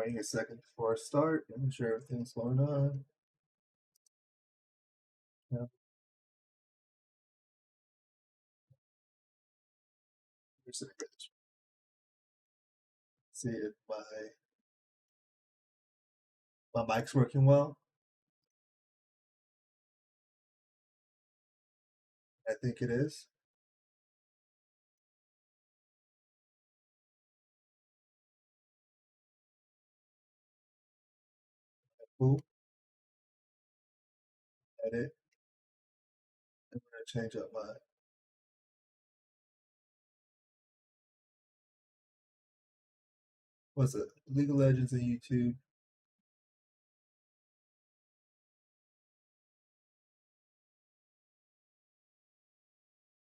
Waiting a second before I start. Making sure everything's going on. Yeah. Here's the bridge. See if my mic's working well. I think it is. Cool. Edit. I'm gonna change up my what's it? League of Legends and YouTube.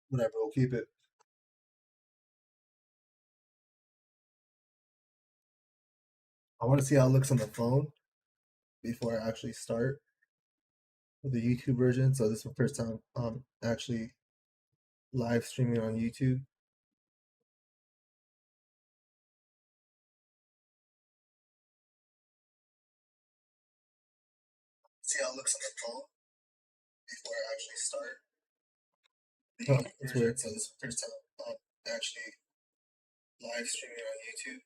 Whatever, we'll keep it. I want to see how it looks on the phone before I actually start with the YouTube version. So this is the first time I'm actually live streaming on YouTube. See how it looks on the phone before I actually start. Oh, that's weird. So this is the first time I'm actually live streaming on YouTube.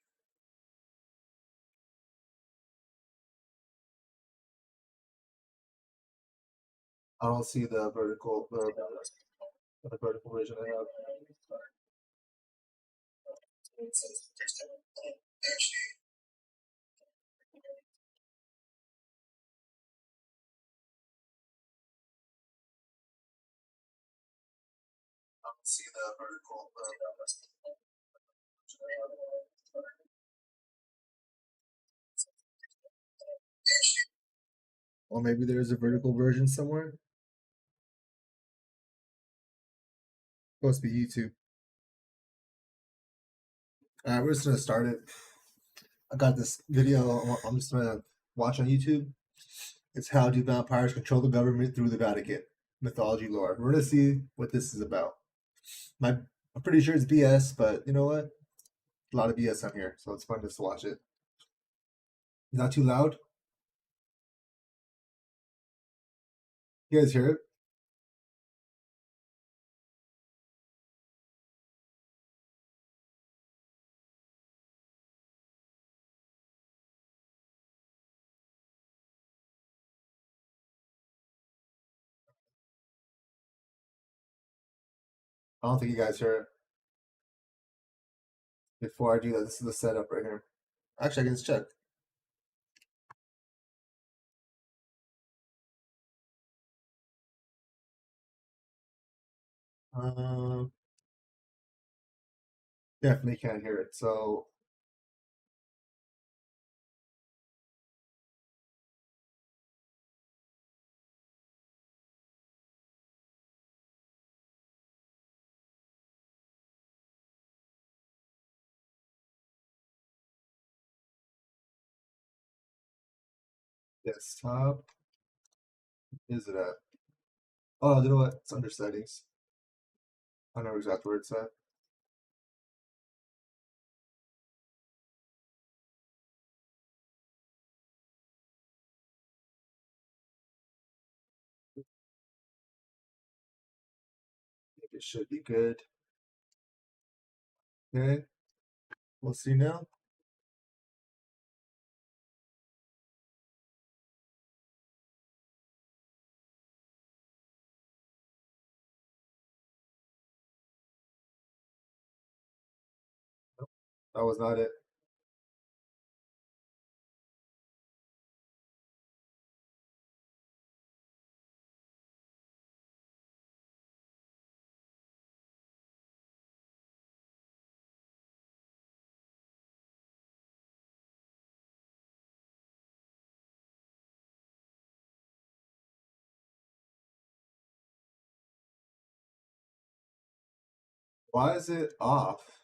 I don't see the vertical version I have. Actually, I don't see the vertical. Or maybe there's a vertical version somewhere. Supposed to be YouTube. Alright, we're just gonna start it. I got this video I'm just gonna watch on YouTube. It's how do vampires control the government through the Vatican. Mythology lore. We're gonna see what this is about. I'm pretty sure it's BS, but you know what? A lot of BS on here, so it's fun just to watch it. Not too loud. You guys hear it? I don't think you guys hear it. Before I do that, this is the setup right here. Actually, I can just check. Um, Definitely can't hear it. So desktop, is it at? Oh, you know what? It's under settings. I know exactly where it's at. I think it should be good. Okay, we'll see now. That was not it. Why is it off?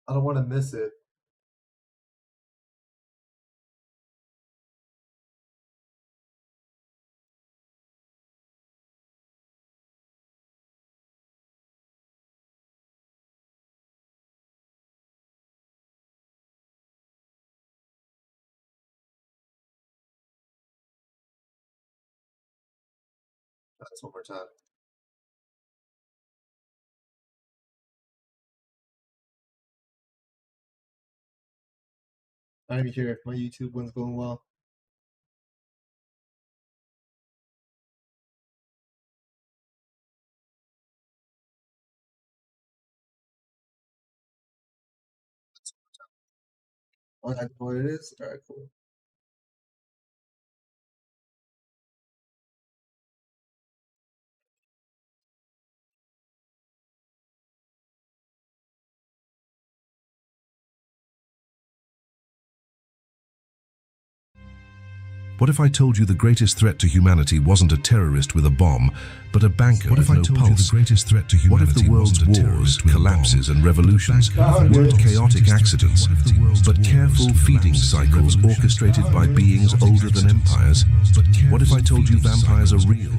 I don't want to miss it. That's one more time. I didn't hear if my YouTube one's going well. Oh, I know what it is? Alright, cool. What if I told you the greatest threat to humanity wasn't a terrorist with a bomb, but a banker with no pulse? What if the world's wars, collapses and revolutions weren't chaotic accidents, but careful feeding cycles orchestrated by beings older than empires? What if I told you vampires are real,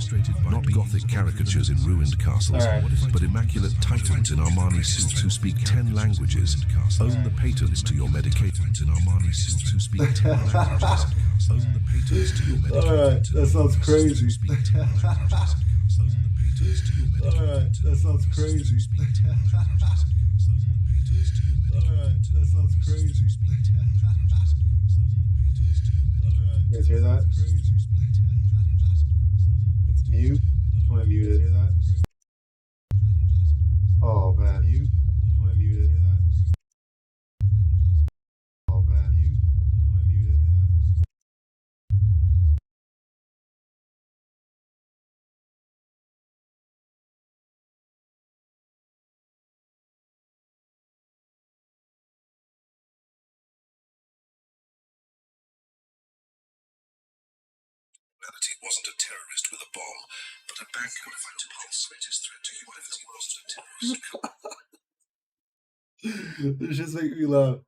not gothic caricatures in ruined castles, but immaculate titans in Armani suits who speak 10 languages, own the patents to your medications in Armani suits who speak 10 languages, own the patents to your medications. Alright, that sounds crazy. Alright, that sounds crazy. Alright, that sounds crazy. You guys hear that? It's mute. I want to mute it. Hear that? Oh man, mute. I want to mute it. Hear that? Oh man, mute. I want to mute it. Hear that? Humanity wasn't a terrorist with a bomb, but a banker with no pulse. Greatest threat to humanity wasn't a terrorist. This just makes me laugh.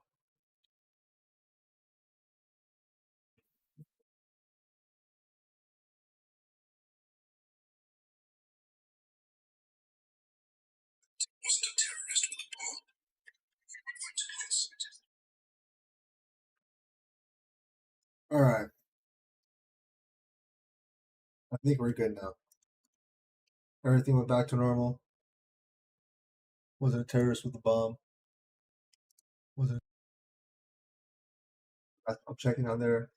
Wasn't a terrorist with a bomb. Alright. I think we're good now. Everything went back to normal. Wasn't a terrorist with a bomb. Wasn't. I'm checking on there.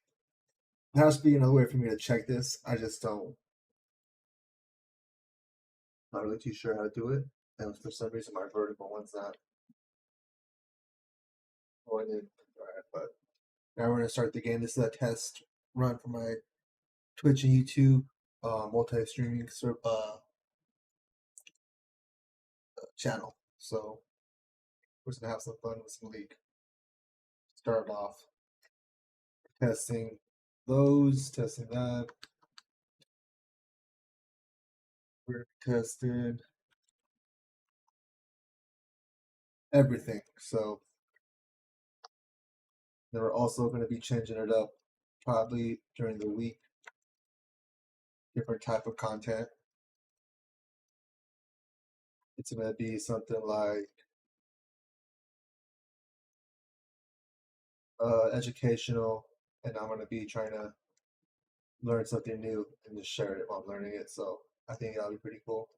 There has to be another way for me to check this. I just don't. Not really too sure how to do it. And for some reason, my vertical one's not going in. Alright, but now we're gonna start the game. This is a test run for my Twitch and YouTube multi-streaming channel. So we're just gonna have some fun with some league. Start off testing those, testing that. We're testing everything. So then we're also going to be changing it up probably during the week. Different type of content. It's going to be something like educational, and I'm going to be trying to learn something new and just share it while I'm learning it. So I think that'll be pretty cool.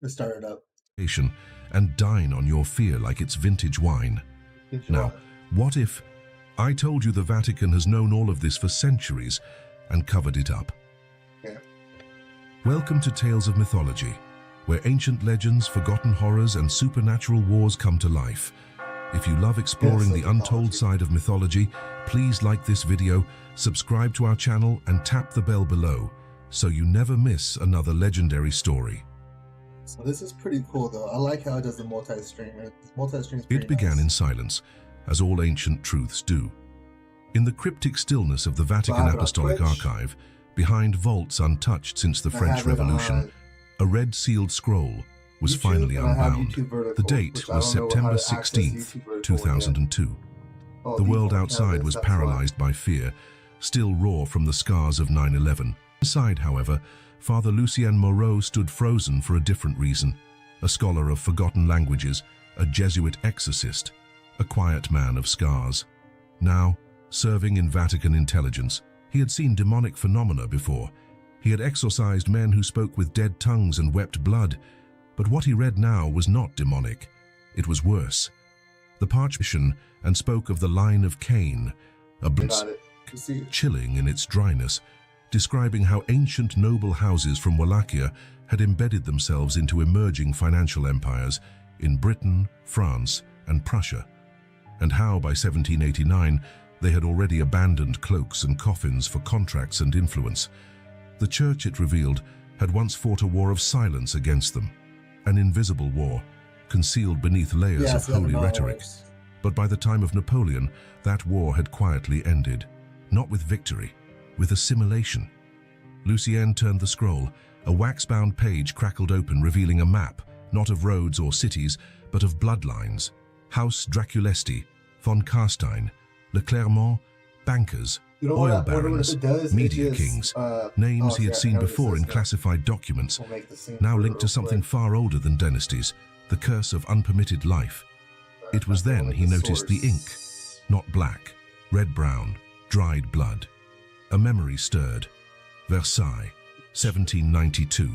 Let's start it up. And dine on your fear like it's vintage wine. Now, what if I told you the Vatican has known all of this for centuries and covered it up? Yeah. Welcome to Tales of Mythology, where ancient legends, forgotten horrors, and supernatural wars come to life. If you love exploring the untold side of mythology, please like this video, subscribe to our channel, and tap the bell below so you never miss another legendary story. So this is pretty cool though. I like how it does the multi-stream. It began in silence, as all ancient truths do. In the cryptic stillness of the Vatican Apostolic Archive, behind vaults untouched since the French Revolution, a red-sealed scroll was finally unbound. The date was September 16th, 2002. The world outside was paralyzed by fear, still raw from the scars of 9/11. Inside, however, Father Lucien Moreau stood frozen for a different reason. A scholar of forgotten languages, a Jesuit exorcist, a quiet man of scars. Now, serving in Vatican intelligence, he had seen demonic phenomena before. He had exorcised men who spoke with dead tongues and wept blood. But what he read now was not demonic. It was worse. The parchment and spoke of the line of Cain, a chilling in its dryness, describing how ancient noble houses from Wallachia had embedded themselves into emerging financial empires in Britain, France, and Prussia, and how by 1789 they had already abandoned cloaks and coffins for contracts and influence. The church, it revealed, had once fought a war of silence against them, an invisible war, concealed beneath layers of holy rhetoric. But by the time of Napoleon, that war had quietly ended, not with victory, with assimilation. Lucien turned the scroll. A wax-bound page crackled open, revealing a map, not of roads or cities, but of bloodlines. House Draculesti, von Carstein, Le Clermont, bankers, oil barons, media kings, names he had seen before in classified documents, now linked to something far older than dynasties, the curse of unpermitted life. It was then he noticed the ink, not black, red-brown, dried blood. A memory stirred. Versailles, 1792.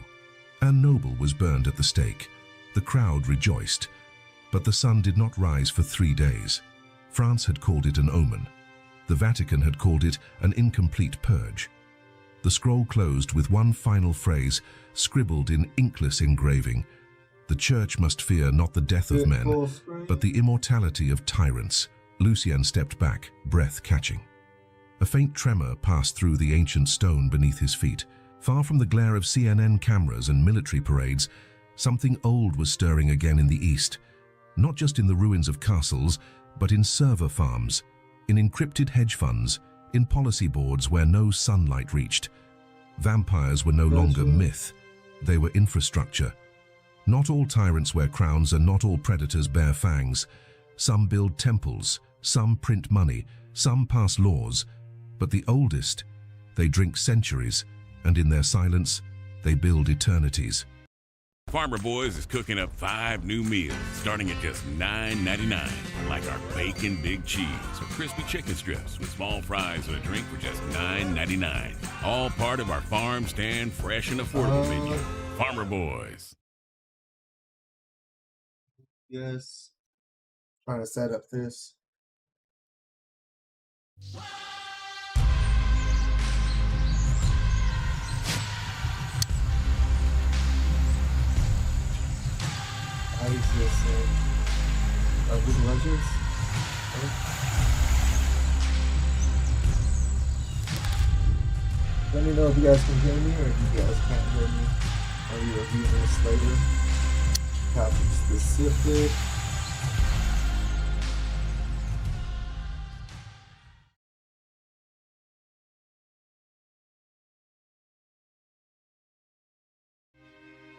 Anne Noble was burned at the stake. The crowd rejoiced, but the sun did not rise for 3 days. France had called it an omen. The Vatican had called it an incomplete purge. The scroll closed with one final phrase, scribbled in inkless engraving. The church must fear not the death of men, but the immortality of tyrants. Lucien stepped back, breath catching. A faint tremor passed through the ancient stone beneath his feet. Far from the glare of CNN cameras and military parades, something old was stirring again in the east. Not just in the ruins of castles, but in server farms, in encrypted hedge funds, in policy boards where no sunlight reached. Vampires were no longer myth. They were infrastructure. Not all tyrants wear crowns and not all predators bear fangs. Some build temples, some print money, some pass laws. But the oldest, they drink centuries, and in their silence, they build eternities. Farmer Boys is cooking up 5 new meals, starting at just $9.99, like our bacon big cheese or crispy chicken strips with small fries and a drink for just $9.99. All part of our farm stand fresh and affordable menu. Farmer Boys. Yes. Trying to set up this. How is this? Good Legends? Let me know if you guys can hear me or if you guys can't hear me. I'll be reviewing this later. Topic specific.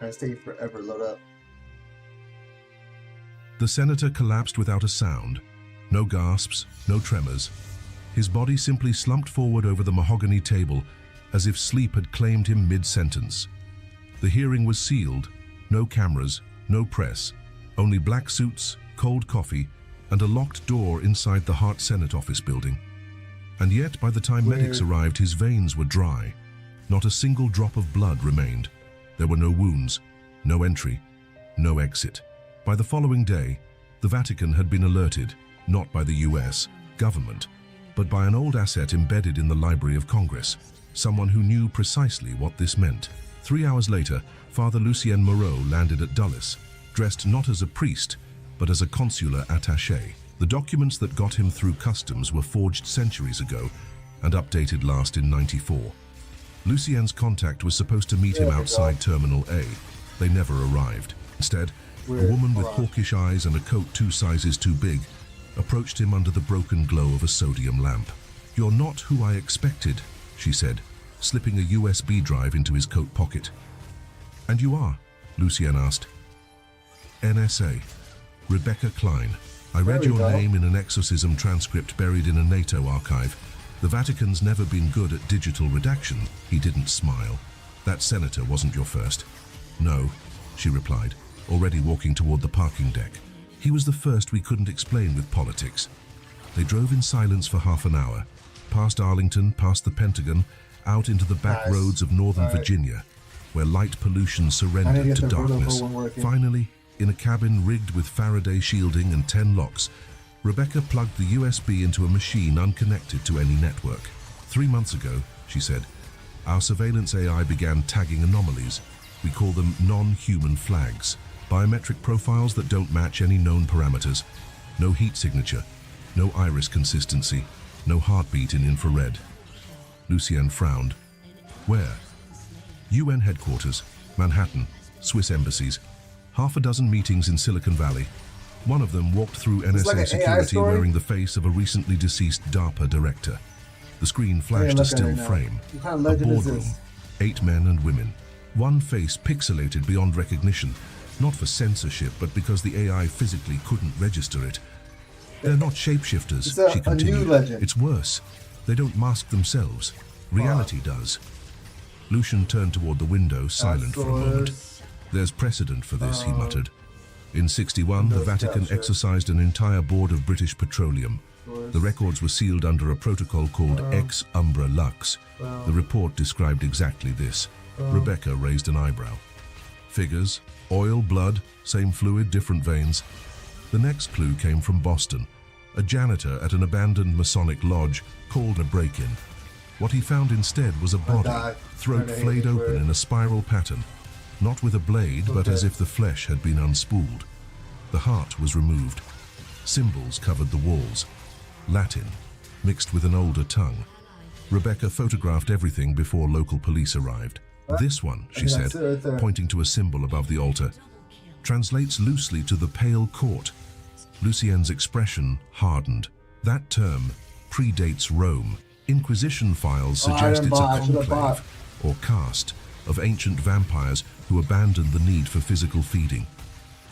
It's taking forever to load up. The senator collapsed without a sound. No gasps, no tremors. His body simply slumped forward over the mahogany table, as if sleep had claimed him mid-sentence. The hearing was sealed. No cameras, no press. Only black suits, cold coffee, and a locked door inside the Hart Senate office building. And yet, by the time medics arrived, his veins were dry. Not a single drop of blood remained. There were no wounds, no entry, no exit. By the following day, the Vatican had been alerted, not by the US government, but by an old asset embedded in the Library of Congress, someone who knew precisely what this meant. 3 hours later, Father Lucien Moreau landed at Dulles, dressed not as a priest, but as a consular attaché. The documents that got him through customs were forged centuries ago and updated last in '94. Lucien's contact was supposed to meet him outside Terminal A. They never arrived. Instead, a woman with hawkish eyes and a coat 2 sizes too big approached him under the broken glow of a sodium lamp. "You're not who I expected," she said, slipping a USB drive into his coat pocket. "And you are?" Lucien asked. "NSA. Rebecca Klein. I read your name in an exorcism transcript buried in a NATO archive. The Vatican's never been good at digital redaction." He didn't smile. "That senator wasn't your first." "No," she replied, already walking toward the parking deck. He was the first we couldn't explain with politics. They drove in silence for half an hour, past Arlington, past the Pentagon, out into the back roads of Northern Virginia, where light pollution surrendered to darkness. Finally, in a cabin rigged with Faraday shielding and 10 locks, Rebecca plugged the USB into a machine unconnected to any network. 3 months ago, she said, our surveillance AI began tagging anomalies. We call them non-human flags, biometric profiles that don't match any known parameters. No heat signature, no iris consistency, no heartbeat in infrared. Lucien frowned. Where? UN headquarters, Manhattan, Swiss embassies, half a dozen meetings in Silicon Valley. One of them walked through NSA security wearing the face of a recently deceased DARPA director. The screen flashed a still frame. A boardroom, 8 men and women. One face pixelated beyond recognition, not for censorship, but because the AI physically couldn't register it. They're not shapeshifters, she continued. It's worse. They don't mask themselves. Reality does. Lucien turned toward the window, silent for a moment. There's precedent for this, he muttered. In '61, the Vatican exercised an entire board of British Petroleum. The records were sealed under a protocol called Ex Umbra Lux. The report described exactly this. Rebecca raised an eyebrow. Figures, oil, blood, same fluid, different veins. The next clue came from Boston. A janitor at an abandoned Masonic lodge called a break-in. What he found instead was a body, throat flayed open in a spiral pattern, not with a blade, but as if the flesh had been unspooled. The heart was removed. Symbols covered the walls. Latin, mixed with an older tongue. Rebecca photographed everything before local police arrived. This one, she said, pointing to a symbol above the altar, translates loosely to the Pale Court. Lucien's expression hardened. That term predates Rome. Inquisition files suggest it's a conclave, or caste, of ancient vampires who abandoned the need for physical feeding.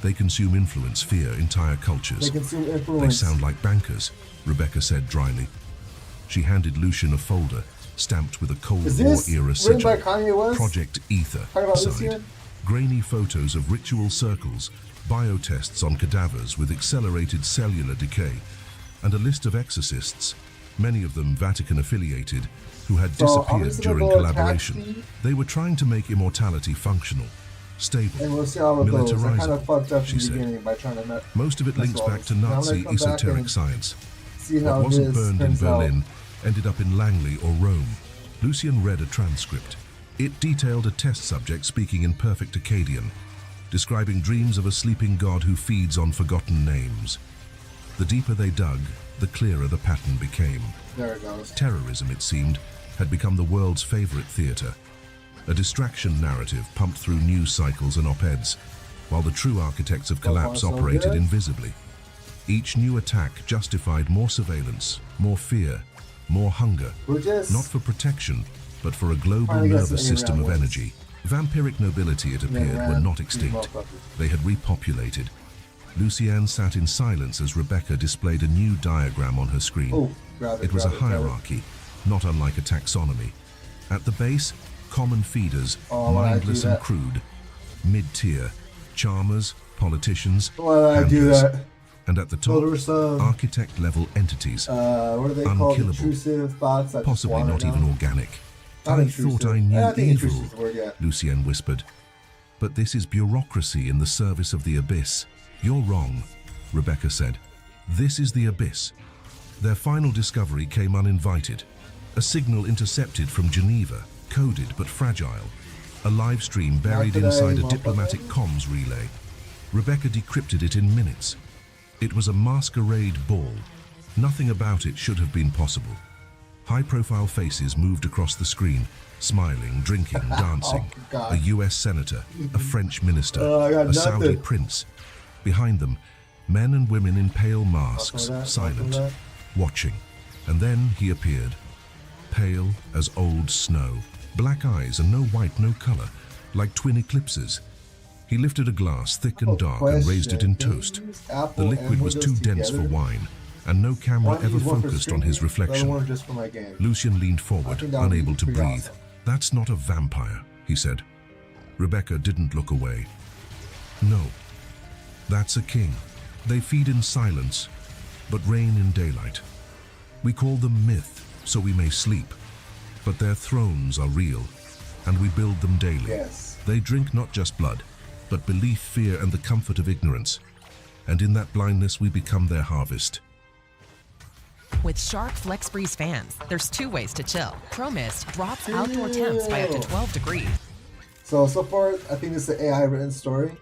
They consume influence, fear entire cultures. They sound like bankers, Rebecca said dryly. She handed Lucien a folder, stamped with a Cold War-era sigil. Project Ether, signed. Grainy photos of ritual circles, biotests on cadavers with accelerated cellular decay, and a list of exorcists, many of them Vatican-affiliated, who had disappeared during collaboration. They were trying to make immortality functional, stable, militarizable, she said. Most of it links back to Nazi esoteric science. What wasn't burned in Berlin ended up in Langley or Rome. Lucien read a transcript. It detailed a test subject speaking in perfect Akkadian, describing dreams of a sleeping god who feeds on forgotten names. The deeper they dug, the clearer the pattern became. There it goes. Terrorism, it seemed, had become the world's favorite theater. A distraction narrative pumped through news cycles and op-eds, while the true architects of collapse operated invisibly. Each new attack justified more surveillance, more fear, more hunger, not for protection, but for a global nervous system of energy. Vampiric nobility, it appeared, were not extinct. They had repopulated. Lucien sat in silence as Rebecca displayed a new diagram on her screen. It was a hierarchy, not unlike a taxonomy. At the base, common feeders, mindless and crude. Mid-tier, charmers, politicians, handlers. And at the top, architect-level entities, unkillable, possibly not even organic. I thought I knew evil, Lucien whispered. But this is bureaucracy in the service of the abyss. You're wrong, Rebecca said. This is the abyss. Their final discovery came uninvited. A signal intercepted from Geneva, coded but fragile. A live stream buried inside a diplomatic comms relay. Rebecca decrypted it in minutes. It was a masquerade ball. Nothing about it should have been possible. High-profile faces moved across the screen, smiling, drinking, dancing. A US senator, a French minister, a Saudi prince. Behind them, men and women in pale masks, silent, watching. And then he appeared, pale as old snow, black eyes and no white, no color, like twin eclipses. He lifted a glass, thick and dark, and raised it in toast. The liquid was too dense for wine, and no camera ever focused on his reflection. Lucien leaned forward, unable to breathe. That's not a vampire, he said. Rebecca didn't look away. No, that's a king. They feed in silence, but reign in daylight. We call them myth, so we may sleep, but their thrones are real, and we build them daily. Yes. They drink not just blood, but belief, fear, and the comfort of ignorance. And in that blindness we become their harvest. With Shark FlexBreeze fans, there's 2 ways to chill. ProMist drops outdoor temps by up to 12 degrees. So far, I think it's the AI written story.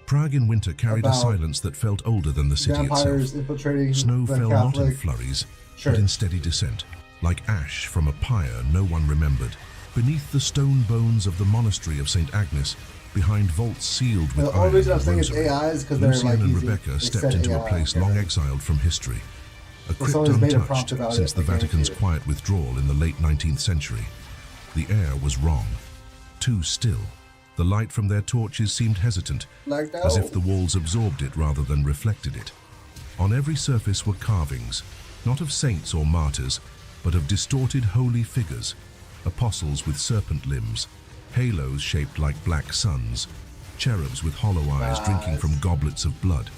Prague in winter carried a About silence that felt older than the city vampires itself. infiltrating Snow the fell not in Catholic flurries, church. but in steady descent, like ash from a pyre no one remembered. Beneath the stone bones of the monastery of St. Agnes, behind vaults sealed with The iron only reason I'm and saying it's rosary, AI is because they're Lucian like and using, Rebecca they stepped said into AI, a place yeah. long exiled from history. A crypt someone's made a untouched prompt about since it, the I guarantee Vatican's it. quiet withdrawal in the late 19th century. The air was wrong, too still. The light from their torches seemed hesitant, Like that. as if the walls absorbed it rather than reflected it. On every surface were carvings, not of saints or martyrs, but of distorted holy figures, apostles with serpent limbs, halos shaped like black suns, cherubs with hollow eyes drinking from goblets of blood.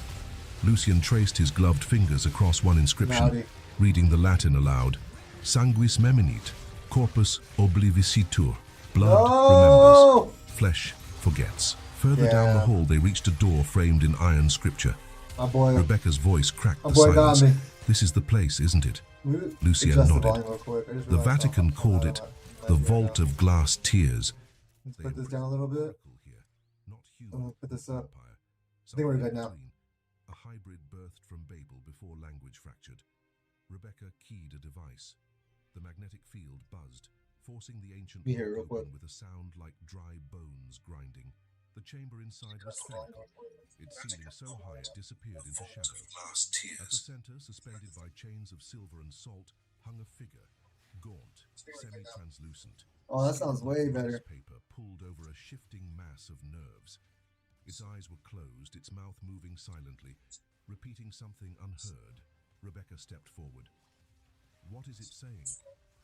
Lucian traced his gloved fingers across one inscription, Naughty. reading the Latin aloud: Sanguis meminit, corpus oblivicitur. Blood remembers, flesh forgets. Further down the hall, they reached a door framed in iron scripture. My boy. Rebecca's voice cracked the boy got silence. me. This is the place, isn't it? Lucian Adjust the nodded. volume real quick. I just The realized Vatican I'm called not it on my the mic right Vault now. of Glass Tears. Let's put this down a little bit. I'm gonna put this up. I think we're good now. A hybrid birthed from Babel before language fractured. Rebecca keyed a device. The magnetic field buzzed, forcing the ancient Be here lock real quick. open with a sound like dry bones grinding. The chamber inside was spherical, its ceiling so high it disappeared into shadow. At the center, suspended by chains of silver and salt, hung a figure, gaunt, semi-translucent. Oh, that sounds way better. Paper pulled over a shifting mass of nerves. Its eyes were closed, its mouth moving silently, repeating something unheard. Rebecca stepped forward. What is it saying?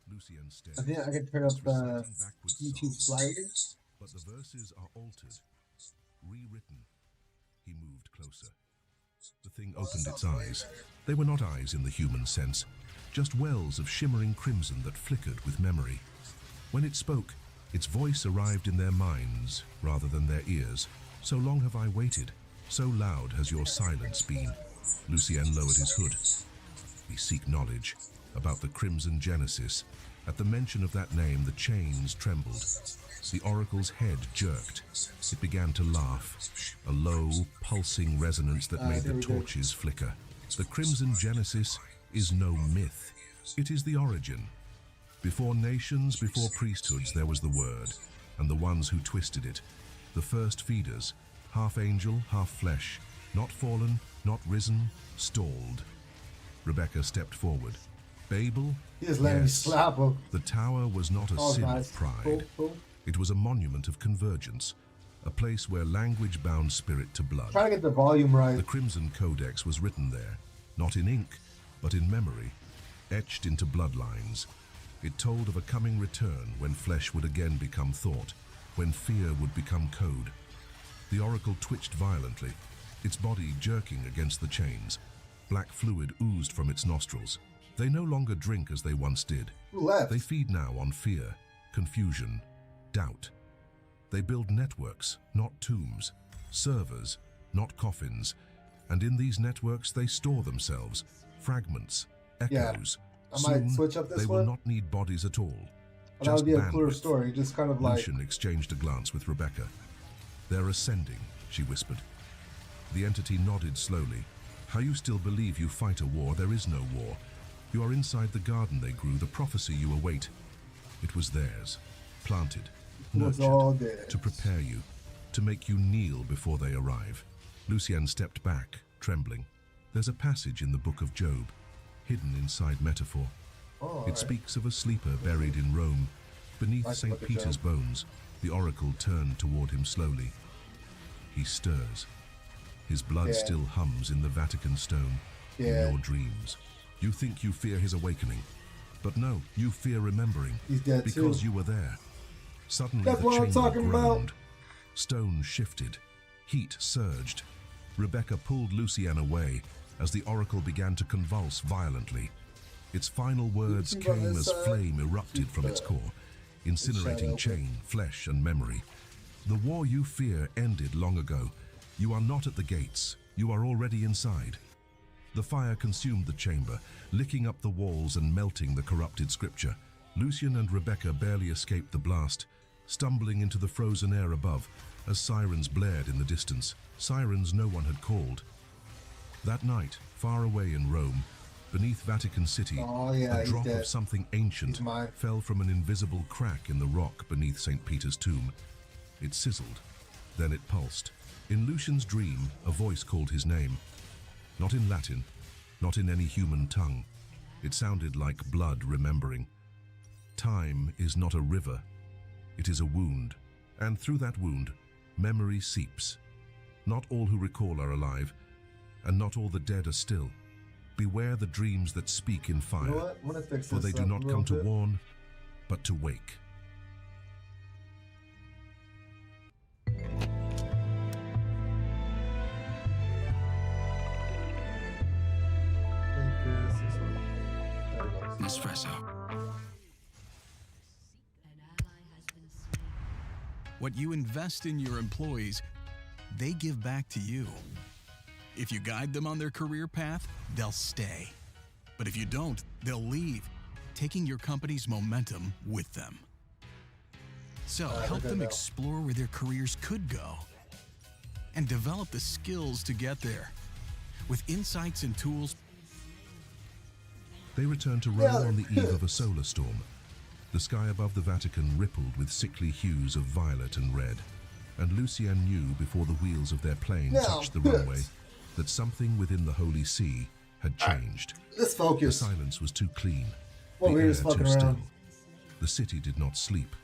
Lucian stared. I think I can turn up It's the reciting backwards YouTube psalms, slider. but the verses are altered, rewritten. He moved closer. The thing opened its eyes. They were not eyes in the human sense, just wells of shimmering crimson that flickered with memory. When it spoke, its voice arrived in their minds rather than their ears. So long have I waited. So loud has your silence been. Lucien lowered his hood. We seek knowledge about the Crimson Genesis. At the mention of that name, the chains trembled. The oracle's head jerked. It began to laugh, a low, pulsing resonance that made the torches flicker. The Crimson Genesis is no myth. It is the origin. Before nations, before priesthoods, there was the Word, and the ones who twisted it. The first feeders, half angel, half flesh, not fallen, not risen, stalled. Rebecca stepped forward. Babel? He just let me slap him. The tower was not a Oh, sin nice. of pride. Cool, cool. It was a monument of convergence, a place where language bound spirit to blood. Try to get the volume right. The Crimson Codex was written there, not in ink, but in memory, etched into bloodlines. It told of a coming return when flesh would again become thought, when fear would become code. The oracle twitched violently, its body jerking against the chains. Black fluid oozed from its nostrils. They no longer drink as they once did. Who left? They feed now on fear, confusion, doubt. They build networks, not tombs, servers, not coffins, and in these networks they store themselves, fragments, echoes. I might switch up this they one. will not need bodies at all. And that would be a cooler bandwidth. story. Just kind of like Lucian exchanged a glance with Rebecca. They're ascending, she whispered. The entity nodded slowly. How you still believe you fight a war? There is no war. You are inside the garden they grew, the prophecy you await. It was theirs, planted, it was all nurtured, there. to prepare you, to make you kneel before they arrive. Lucien stepped back, trembling. There's a passage in the book of Job, hidden inside metaphor. It speaks of a sleeper buried in Rome. Beneath Nice St. book of Peter's Job. bones, the oracle turned toward him slowly. He stirs. His blood still hums in the Vatican stone, in your dreams. You think you fear his awakening, but no, you fear remembering, He's dead because too. you were there. Suddenly That's the what I'm chamber talking about. groaned. Stone shifted, heat surged. Rebecca pulled Lucien away as the oracle began to convulse violently. Its final words came as flame erupted from its core, incinerating chain, flesh, and memory. The war you fear ended long ago. You are not at the gates. You are already inside. The fire consumed the chamber, licking up the walls and melting the corrupted scripture. Lucien and Rebecca barely escaped the blast, stumbling into the frozen air above as sirens blared in the distance, sirens no one had called. That night, far away in Rome, beneath Vatican City, a drop of something ancient fell from an invisible crack in the rock beneath St. Peter's tomb. It sizzled, then it pulsed. In Lucien's dream, a voice called his name. Not in Latin, not in any human tongue. It sounded like blood remembering. Time is not a river, it is a wound. And through that wound, memory seeps. Not all who recall are alive, and not all the dead are still. Beware the dreams that speak in fire, You know what? I'm gonna fix for they this do up not a come to little bit. warn, but to wake. Espresso. What you invest in your employees, they give back to you. If you guide them on their career path, they'll stay. But if you don't, they'll leave, taking your company's momentum with them. So help them explore where their careers could go and develop the skills to get there. With insights and tools, They returned to Rome on the eve of a solar storm. The sky above the Vatican rippled with sickly hues of violet and red, and Lucien knew before the wheels of their plane touched the runway that something within the Holy See had changed. Let's The focus. silence was too clean, Well, the we were air just fucking too still. around. The city did not sleep.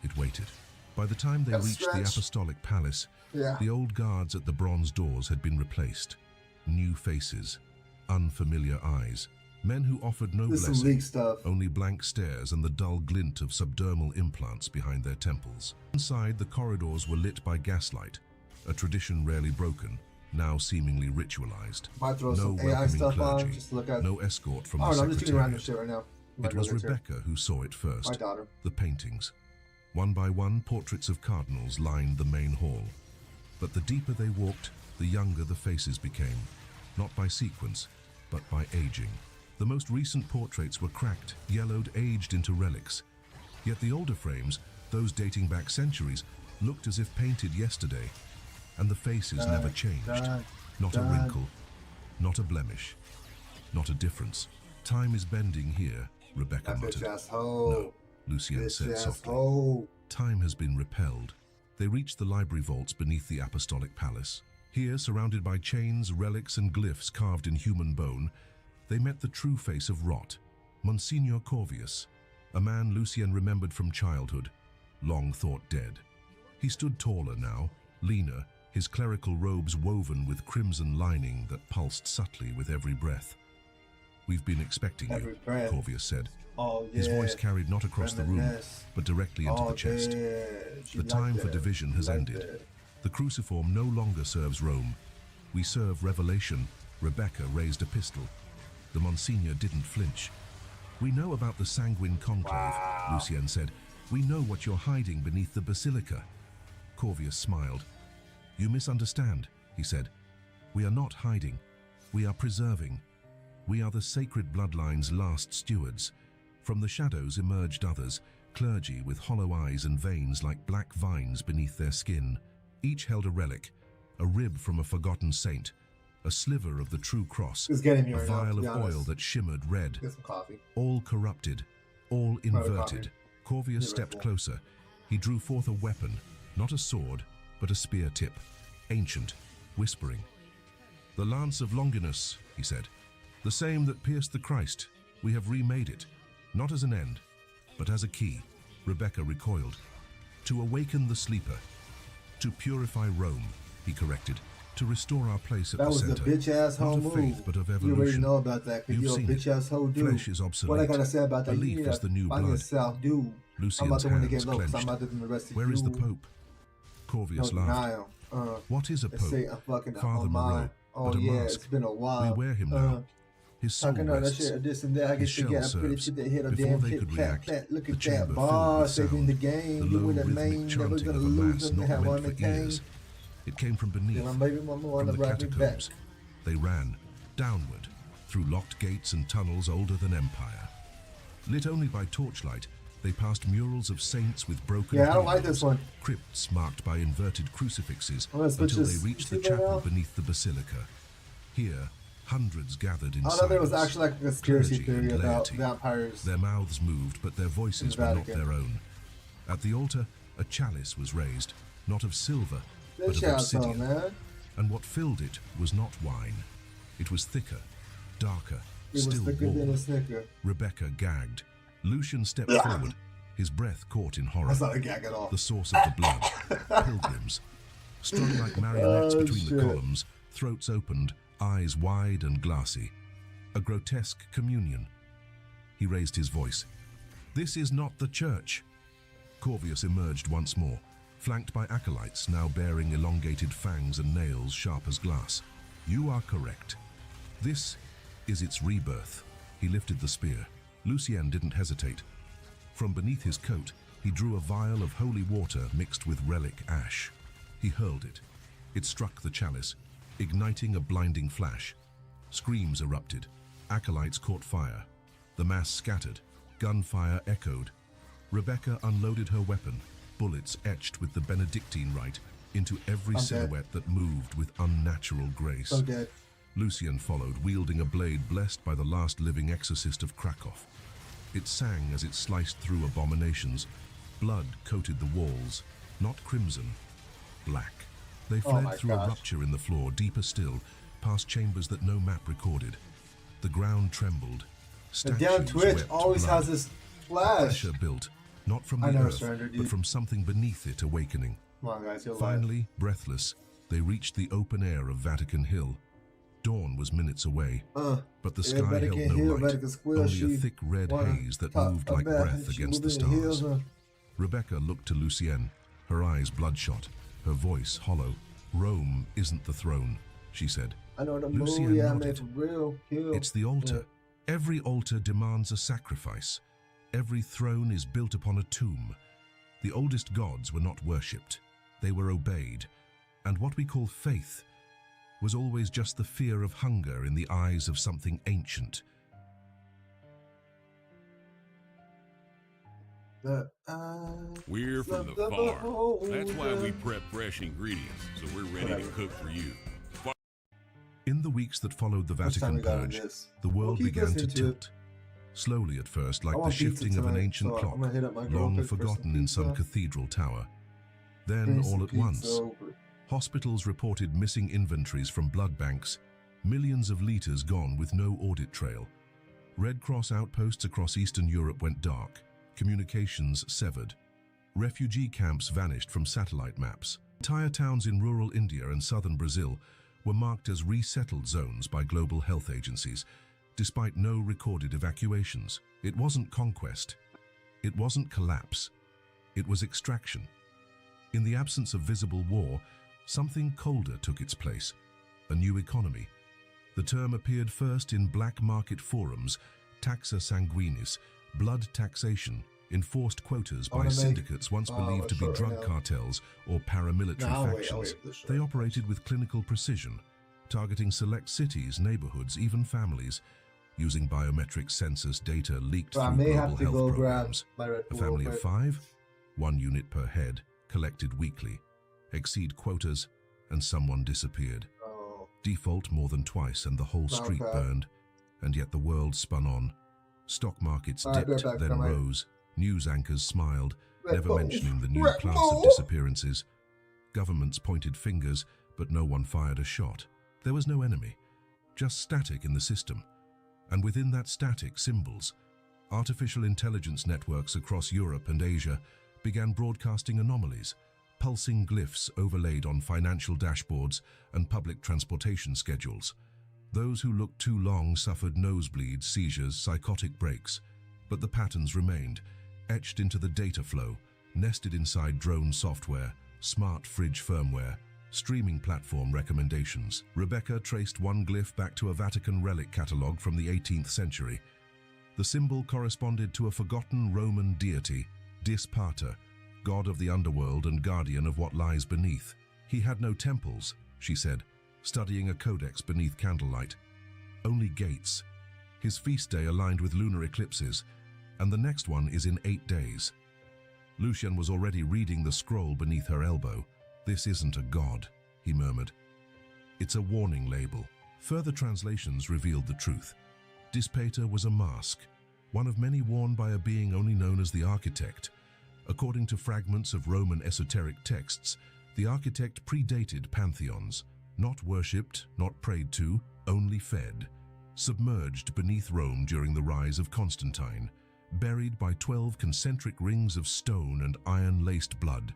It waited. By the time they Gotta reached the stretch. Apostolic Palace, Yeah. the old guards at the bronze doors had been replaced. New faces, unfamiliar eyes, men who offered no This is some blessing, leak stuff. only blank stares and the dull glint of subdermal implants behind their temples. Inside, the corridors were lit by gaslight, a tradition rarely broken, now seemingly ritualized. Might throw No some AI welcoming stuff on, clergy, just look at. no escort from Oh, the no, I'm just doing random secretariat. shit right now. It was Rebecca who saw it first. My daughter. The paintings. One by one, portraits of cardinals lined the main hall. But the deeper they walked, the younger the faces became. Not by sequence, but by aging. The most recent portraits were cracked, yellowed, aged into relics. Yet the older frames, those dating back centuries, looked as if painted yesterday. And the faces never changed. Not a wrinkle, not a blemish, not a difference. Time is bending here, Rebecca That muttered. bitch ass hoe. No, Lucien Bitch said ass softly. hoe. Time has been repelled. They reached the library vaults beneath the Apostolic Palace. Here, surrounded by chains, relics, and glyphs carved in human bone, they met the true face of rot, Monsignor Corvius, a man Lucien remembered from childhood, long thought dead. He stood taller now, leaner, his clerical robes woven with crimson lining that pulsed subtly with every breath. "We've been expecting Every you," breath. Corvius said. Oh, yeah. His voice carried not across the room, Reminisce. but directly into Oh, the chest. yeah. She The like time for that. division has She like ended. that. The cruciform no longer serves Rome. We serve revelation. Rebecca raised a pistol. The Monsignor didn't flinch. "We know about the sanguine conclave," Lucien said. "We know what you're hiding beneath the basilica." Corvius smiled. "You misunderstand," he said. "We are not hiding. We are preserving. We are the sacred bloodline's last stewards. From the shadows emerged others, clergy with hollow eyes and veins like black vines beneath their skin. Each held a relic, a rib from a forgotten saint, a sliver of the true cross, It's getting me a right now, vial to of be honest. oil that shimmered red. Get some coffee. All corrupted, all inverted. coffee. Corvius You're stepped right. closer. He drew forth a weapon, not a sword, but a spear tip, ancient, whispering. "The lance of Longinus," he said. "The same that pierced the Christ. We have remade it, not as an end, but as a key." Rebecca recoiled. "To awaken the sleeper. To purify Rome," he corrected. "To restore our place at That the was the center. bitch ass hoe Not of move. faith, but of You already evolution. know about that because You've you're a seen bitch it. ass hoe dude. Flesh is obsolete. What I gotta say about that? Belief you is the new find blood. yourself, dude. I'm about Lucien's to win the hands game low because I'm clenched. not doing the rest of "Where you. is the Pope?" Corvius No laughed. denial. What is a They pope? say I'm fucking Father on Moreau, mine. Oh but a yeah, mask. it's been a We while. wear him now. His How soul can I that rests. shit, this and that? I His get to get shell a pretty serves. shit that hit a Before damn they tit could tat react, tat. Look the at chamber that filled bar with saving the sound, game. the You low with a rhythmic main, never chanting gonna of a lose mass them. not Have meant on the for cane. ears. It came from Yeah, beneath, my baby mama from wanna the bring me back. catacombs. They ran, downward, through locked gates and tunnels older than empire. Lit only by torchlight, they passed murals of saints with broken Yeah, I don't like haloes, this one. crypts marked by inverted crucifixes, I'm gonna switch until they this reached the YouTube right chapel now. beneath the basilica. Here, hundreds gathered in I know there was silence. actually like a conspiracy Clergy theory and about laity. vampires. Their mouths moved, but their voices the were not Vatican. their own. At the altar, a chalice was raised, not of silver, but Good of shout though, obsidian. man. And what filled it was not wine. It was thicker, darker, It was still thicker than a warm. Snicker. Rebecca gagged. Lucian stepped forward, his breath caught in horror. That's not a gag at all. The source of the blood. Pilgrims. Strung like marionettes Oh, between the shit. columns, throats opened, eyes wide and glassy. A grotesque communion. He raised his voice. "This is not the church." Corvius emerged once more, flanked by acolytes now bearing elongated fangs and nails sharp as glass. "You are correct. This is its rebirth." He lifted the spear. Lucien didn't hesitate. From beneath his coat, he drew a vial of holy water mixed with relic ash. He hurled it. It struck the chalice, igniting a blinding flash. Screams erupted. Acolytes caught fire. The mass scattered. Gunfire echoed. Rebecca unloaded her weapon, bullets etched with the Benedictine rite into every I'm dead. silhouette that moved with unnatural grace. So dead. Lucien followed, wielding a blade blessed by the last living exorcist of Krakow. It sang as it sliced through abominations. Blood coated the walls, not crimson, black. They Oh fled my through a gosh. rupture in the floor, deeper still, past chambers that no map recorded. The ground trembled. The damn Statues Twitch wept always blood. has this flash. Pressure built, not from I the never earth, surrendered, but dude. from something beneath it awakening. Come on, guys, you'll Finally, breathless, they reached the open air of Vatican Hill. Dawn was minutes away, but the yeah, sky Vatican held no Hill, light, Vatican Square, only a she thick red wanna haze that talk moved like about breath she against the was in the hills, stars. Rebecca looked to Lucienne, her eyes bloodshot, her voice hollow. "Rome isn't the throne," she said. I know the Lucien movie I nodded. made for real. Kill. "It's the altar. Every altar demands a sacrifice. Every throne is built upon a tomb. The oldest gods were not worshipped. They were obeyed. And what we call faith was always just the fear of hunger in the eyes of something ancient." We're from the farm. That's why we prep fresh ingredients, so we're ready to cook for you. In the weeks that followed the Much time Vatican we got on Purge, this? the world keep began to listening to it. tilt. Slowly at first, like I the want pizza shifting of an tonight, ancient so I'm clock, gonna hit up my girl long quick for some forgotten in some pizza. cathedral tower. Then, Bring some all at pizza once, over. hospitals reported missing inventories from blood banks, millions of litres gone with no audit trail. Red Cross outposts across Eastern Europe went dark, communications severed. Refugee camps vanished from satellite maps. Entire towns in rural India and southern Brazil were marked as resettled zones by global health agencies, despite no recorded evacuations. It wasn't conquest. It wasn't collapse. It was extraction. In the absence of visible war, something colder took its place, a new economy. The term appeared first in black market forums, taxa sanguinis, blood taxation, enforced quotas by wanna make- syndicates once believed to be short right drug now. cartels or paramilitary No, I'll wait factions. for the short. They operated with clinical precision, targeting select cities, neighborhoods, even families, using biometric census data leaked So I through may global have to health go grab programs. my Red A Bull family real of quick. 5, 1 unit per head, collected weekly, exceed quotas, and someone disappeared. Oh, Default more than twice and the whole street Okay. burned, and yet the world spun on. Stock markets All right, dipped, be right back, then come right. rose. News anchors smiled, Red never Bull. mentioning the new Red class Bull. of disappearances. Governments pointed fingers, but no one fired a shot. There was no enemy, just static in the system. And within that static, symbols. Artificial intelligence networks across Europe and Asia began broadcasting anomalies, pulsing glyphs overlaid on financial dashboards and public transportation schedules. Those who looked too long suffered nosebleeds, seizures, psychotic breaks. But the patterns remained, etched into the data flow, nested inside drone software, smart fridge firmware, Streaming platform recommendations. Rebecca traced one glyph back to a Vatican relic catalogue from the 18th century. The symbol corresponded to a forgotten Roman deity, Dis Pater, god of the underworld and guardian of what lies beneath. He had no temples, she said, studying a codex beneath candlelight. Only gates. His feast day aligned with lunar eclipses, and the next one is in 8 days. Lucian was already reading the scroll beneath her elbow. "This isn't a god," he murmured. "It's a warning label." Further translations revealed the truth. Dis Pater was a mask, one of many worn by a being only known as the architect. According to fragments of Roman esoteric texts, the architect predated pantheons, not worshipped, not prayed to, only fed. Submerged beneath Rome during the rise of Constantine, buried by 12 concentric rings of stone and iron-laced blood.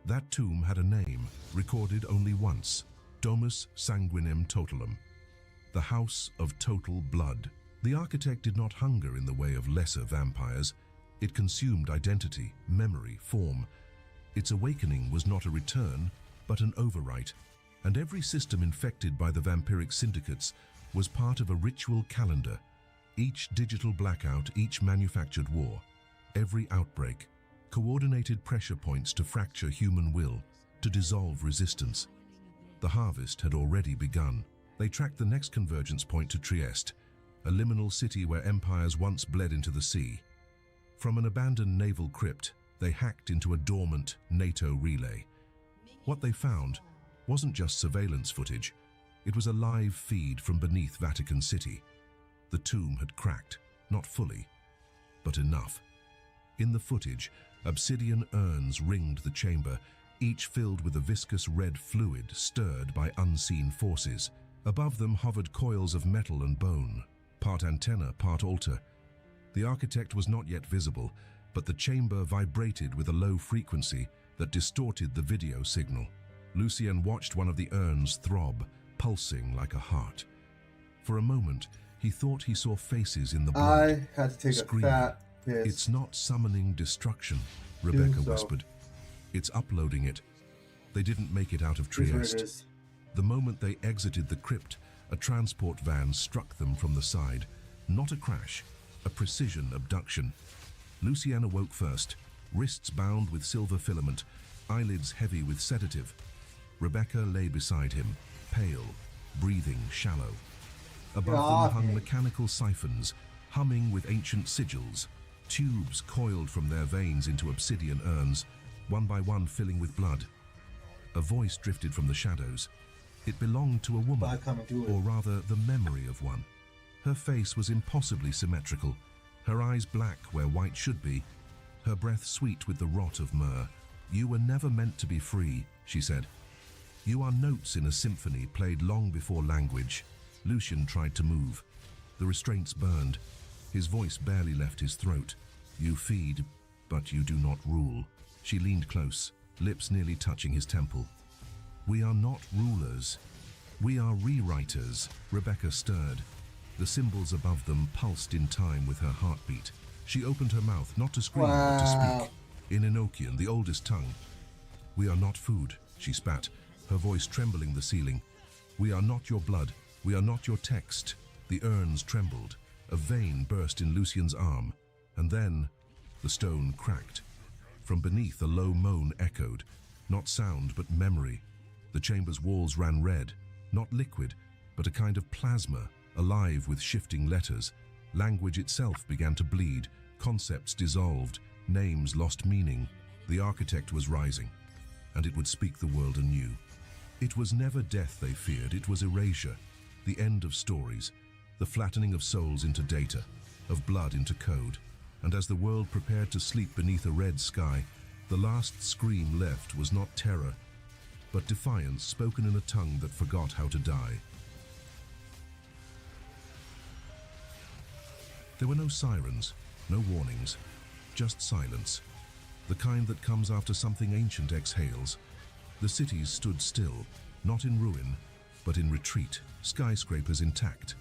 That tomb had a name, recorded only once, Domus Sanguinem Totalum, the House of Total Blood. The architect did not hunger in the way of lesser vampires. It consumed identity, memory, form. Its awakening was not a return, but an overwrite, and every system infected by the vampiric syndicates was part of a ritual calendar. Each digital blackout, each manufactured war, every outbreak, coordinated pressure points to fracture human will, to dissolve resistance. The harvest had already begun. They tracked the next convergence point to Trieste, a liminal city where empires once bled into the sea. From an abandoned naval crypt, they hacked into a dormant NATO relay. What they found wasn't just surveillance footage. It was a live feed from beneath Vatican City. The tomb had cracked, not fully, but enough. In the footage, obsidian urns ringed the chamber, each filled with a viscous red fluid stirred by unseen forces. Above them hovered coils of metal and bone, part antenna, part altar. The architect was not yet visible, but the chamber vibrated with a low frequency that distorted the video signal. Lucien watched one of the urns throb, pulsing like a heart. For a moment, he thought he saw faces in the blood. I had to take screaming. a fat piss. "It's not summoning destruction," Rebecca so. whispered. "It's uploading it." They didn't make it out of Here's what it Trieste. is. The moment they exited the crypt, a transport van struck them from the side. Not a crash, a precision abduction. Lucien awoke first, wrists bound with silver filament, eyelids heavy with sedative. Rebecca lay beside him, pale, breathing shallow. Above them hung mechanical siphons, humming with ancient sigils. Tubes coiled from their veins into obsidian urns, one by one filling with blood. A voice drifted from the shadows. It belonged to a woman, or rather the memory of one. Her face was impossibly symmetrical, her eyes black where white should be, her breath sweet with the rot of myrrh. "You were never meant to be free," she said. "You are notes in a symphony played long before language." Lucien tried to move. The restraints burned. His voice barely left his throat. "You feed, but you do not rule." She leaned close, lips nearly touching his temple. "We are not rulers. We are rewriters." Rebecca stirred. The symbols above them pulsed in time with her heartbeat. She opened her mouth, not to scream, but to speak. In Enochian, the oldest tongue. "We are not food," she spat, her voice trembling the ceiling. "We are not your blood. We are not your text." The urns trembled. A vein burst in Lucien's arm. And then the stone cracked. From beneath, a low moan echoed. Not sound, but memory. The chamber's walls ran red. Not liquid, but a kind of plasma, alive with shifting letters. Language itself began to bleed. Concepts dissolved. Names lost meaning. The architect was rising, and it would speak the world anew. It was never death they feared, it was erasure. The end of stories. The flattening of souls into data, of blood into code. And as the world prepared to sleep beneath a red sky, the last scream left was not terror, but defiance spoken in a tongue that forgot how to die. There were no sirens, no warnings, just silence. The kind that comes after something ancient exhales. The cities stood still, not in ruin, but in retreat, skyscrapers intact.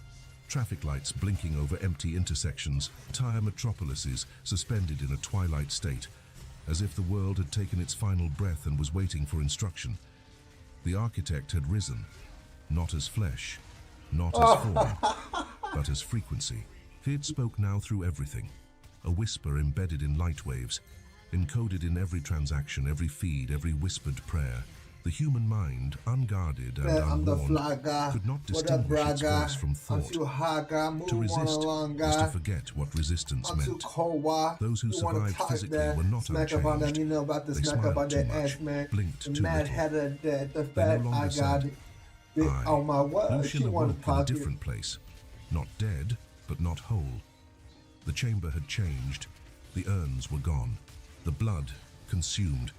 Traffic lights blinking over empty intersections, entire metropolises suspended in a twilight state, as if the world had taken its final breath and was waiting for instruction. The architect had risen, not as flesh, not as form, but as frequency. It spoke now through everything, a whisper embedded in light waves, encoded in every transaction, every feed, every whispered prayer. The human mind, unguarded and I'm the unwarned, fly guy. could not What up, distinguish bra its guy? voice from I'm thought. too high, guy. Move To on resist along, was to guy. forget what resistance I'm too meant. cold, why? Those who You wanna survived talk physically that? were not Smack up on that, unchanged. you know about the They smack up on smiled too that much, ass, man. blinked The too mad little. head of the They fat, no I longer got said, it. Bit I, on my what? Lucian, She want awoke to in a pocket. different place. Not dead, but not whole. The chamber had changed. The urns were gone. The blood consumed.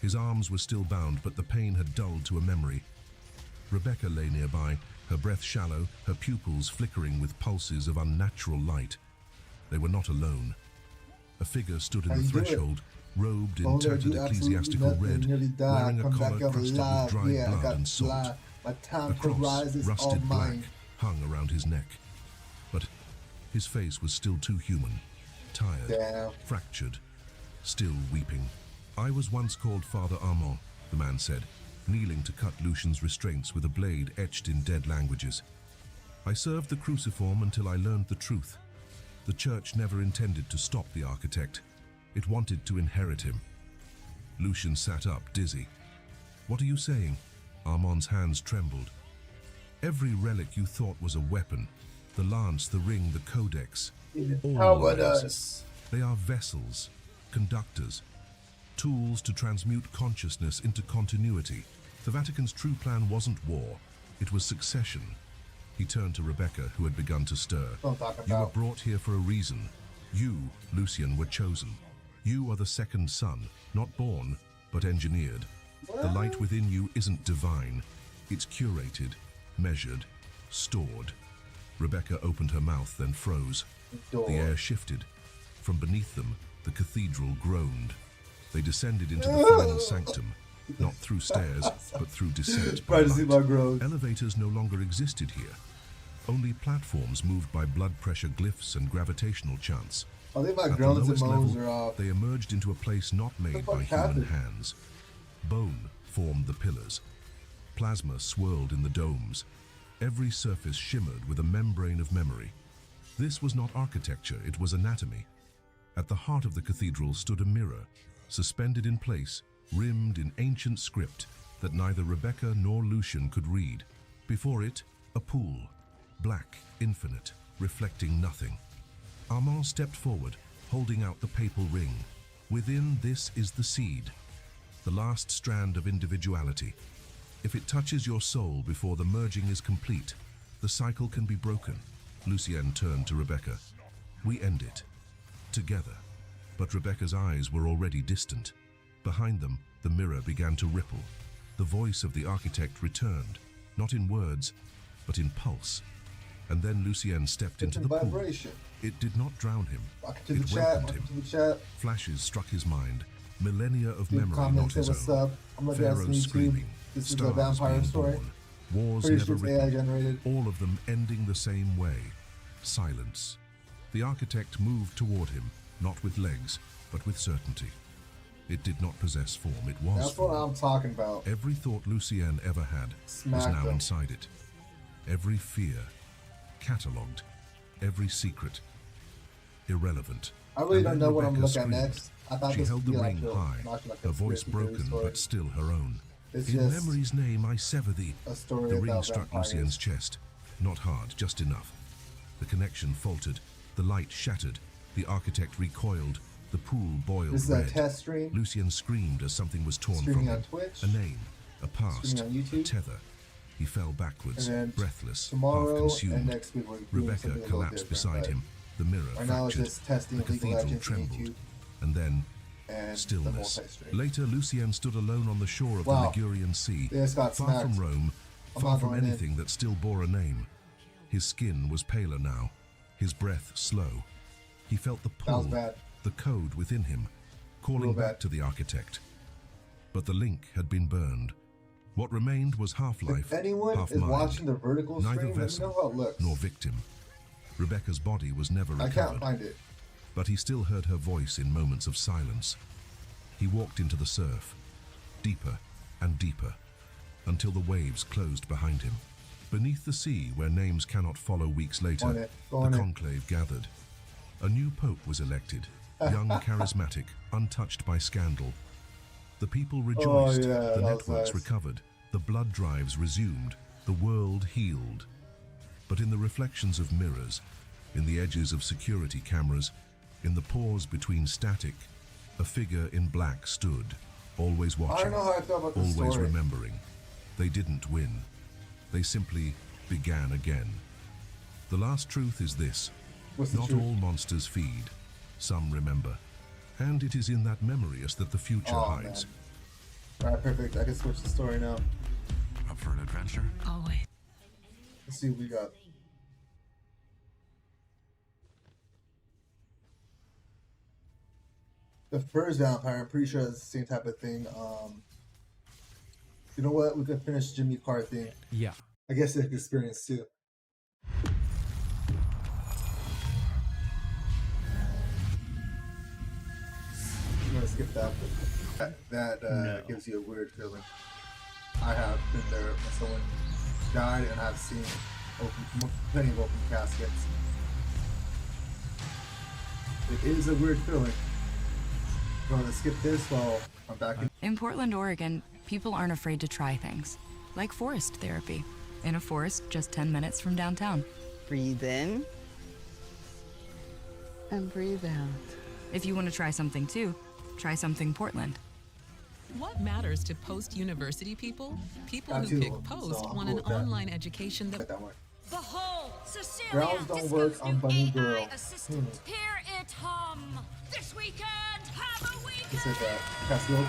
His arms were still bound, but the pain had dulled to a memory. Rebecca lay nearby, her breath shallow, her pupils flickering with pulses of unnatural light. They were not alone. A figure stood in How the you do it? threshold, robed in Over there, tattered do absolutely ecclesiastical nothing, red, nearly died, wearing a come collar back up crusted alive. with dried Yeah, I blood got and salt. fly. My time A to cross, rise is all rusted black, mine. hung around his neck. But his face was still too human, tired, Damn. fractured, still weeping. I was once called Father Armand, the man said, kneeling to cut Lucian's restraints with a blade etched in dead languages. I served the cruciform until I learned the truth. The church never intended to stop the architect. It wanted to inherit him. Lucian sat up, dizzy. What are you saying? Armand's hands trembled. Every relic you thought was a weapon, the lance, the ring, the codex, all How about lies. us? They are vessels, conductors, tools to transmute consciousness into continuity. The Vatican's true plan wasn't war, it was succession. He turned to Rebecca, who had begun to stir. Don't talk You were about. brought here for a reason. You, Lucian, were chosen. You are the second son, not born, but engineered. The light within you isn't divine. It's curated, measured, stored. Rebecca opened her mouth, then froze. The air shifted. From beneath them, the cathedral groaned. They descended into the final sanctum, not through stairs, but through descent by Try to see my light. growth. Elevators no longer existed here. Only platforms moved by blood pressure glyphs and gravitational chants. I think my At the groans and lowest moans level, are off. they emerged into a place not made fuck by human happened? hands. Bone formed the pillars. Plasma swirled in the domes. Every surface shimmered with a membrane of memory. This was not architecture, it was anatomy. At the heart of the cathedral stood a mirror, suspended in place, rimmed in ancient script that neither Rebecca nor Lucian could read. Before it, a pool, black, infinite, reflecting nothing. Armand stepped forward, holding out the papal ring. Within this is the seed, the last strand of individuality. If it touches your soul before the merging is complete, the cycle can be broken. Lucien turned to Rebecca. We end it. Together. But Rebecca's eyes were already distant. Behind them, the mirror began to ripple. The voice of the architect returned, not in words, but in pulse. And then Lucien stepped into the pool. Vibration. It did not drown him. Welcome to the It chat. welcomed Welcome him. to the chat. Flashes struck his mind. Millennia of Leave memory, not comments, say his what's own. up. I'm looking at some Pharaohs YouTube. screaming. This is a Stars vampire being story. born. Wars Pretty never sure it's AI written. generated. All of them ending the same way. Silence. The architect moved toward him, not with legs, but with certainty. It did not possess form, it was That's what form. I'm talking about. Every thought Lucien ever had was Smacked now him. inside it. Every fear, catalogued. Every secret, irrelevant. I really And don't then know what I'm Rebecca looking at screamed. next. I thought She this held would the be ring like high, a her voice conspiracy theory broken, story. but still her own. It's In just memory's name, I sever thee. a story The ring about struck vampires. Lucien's chest. Not hard, just enough. The connection faltered. The light shattered. The architect recoiled. The pool boiled This is red. a test stream. Lucien screamed as something was torn Streaming from on him. Twitch. A name, a past, Streaming on a YouTube. tether. He fell backwards, And then breathless, Tomorrow and half-consumed. next week we're doing Rebecca something a little collapsed different, beside but him. The mirror Right now it's fractured. just testing The League of cathedral Legends on trembled. YouTube And then and the stillness. multi-stream. Later, Lucien stood alone on the shore of Wow. the Ligurian Sea, They just got far smacked. from Rome, I'm far not from going in. anything that still bore a name. His skin was paler now, his breath slow. He felt the That was pull, bad. the code within him, calling Real back bad. to the architect. But the link had been burned. What remained was half-life, If anyone half is mind, watching the vertical neither stream, let me vessel know how it looks. nor victim. Rebecca's body was never I recovered. can't find it. But he still heard her voice in moments of silence. He walked into the surf, deeper and deeper. until the waves closed behind him. Beneath the sea, where names cannot follow weeks later, the conclave gathered. A new pope was elected, young, charismatic, untouched by scandal. The people rejoiced, the networks recovered, the blood drives resumed, the world healed. But in the reflections of mirrors, in the edges of security cameras, in the pause between static, a figure in black stood, always watching, I don't know how I feel about this always story. remembering. They didn't win. They simply began again. The last truth is this: What's the not truth? all monsters feed. Some remember. And it is in that memory as that the future hides. Alright, perfect. I can switch the story now. Up for an adventure? Always. Let's see what we got. The first vampire, I'm pretty sure it's the same type of thing. You know what? We can finish Jimmy Carr thing. Yeah. I guess it's experience too. I'm gonna skip that. That gives you a weird feeling. I have been there when someone died, and I've seen plenty of open caskets. It is a weird feeling. I'm gonna skip this while I'm back in. In Portland, Oregon, people aren't afraid to try things, like forest therapy, in a forest just 10 minutes from downtown. Breathe in and breathe out. If you want to try something too, try something Portland. What matters to post-university people? People Got who two pick of them, so post I'm want cool an with that. online education that That one. Behold, Cecilia, Grounds don't work Disco's on new Bunny AI Girl. assistant. Here it hum. This weekend, have a weekend. Is it Cassiopeia?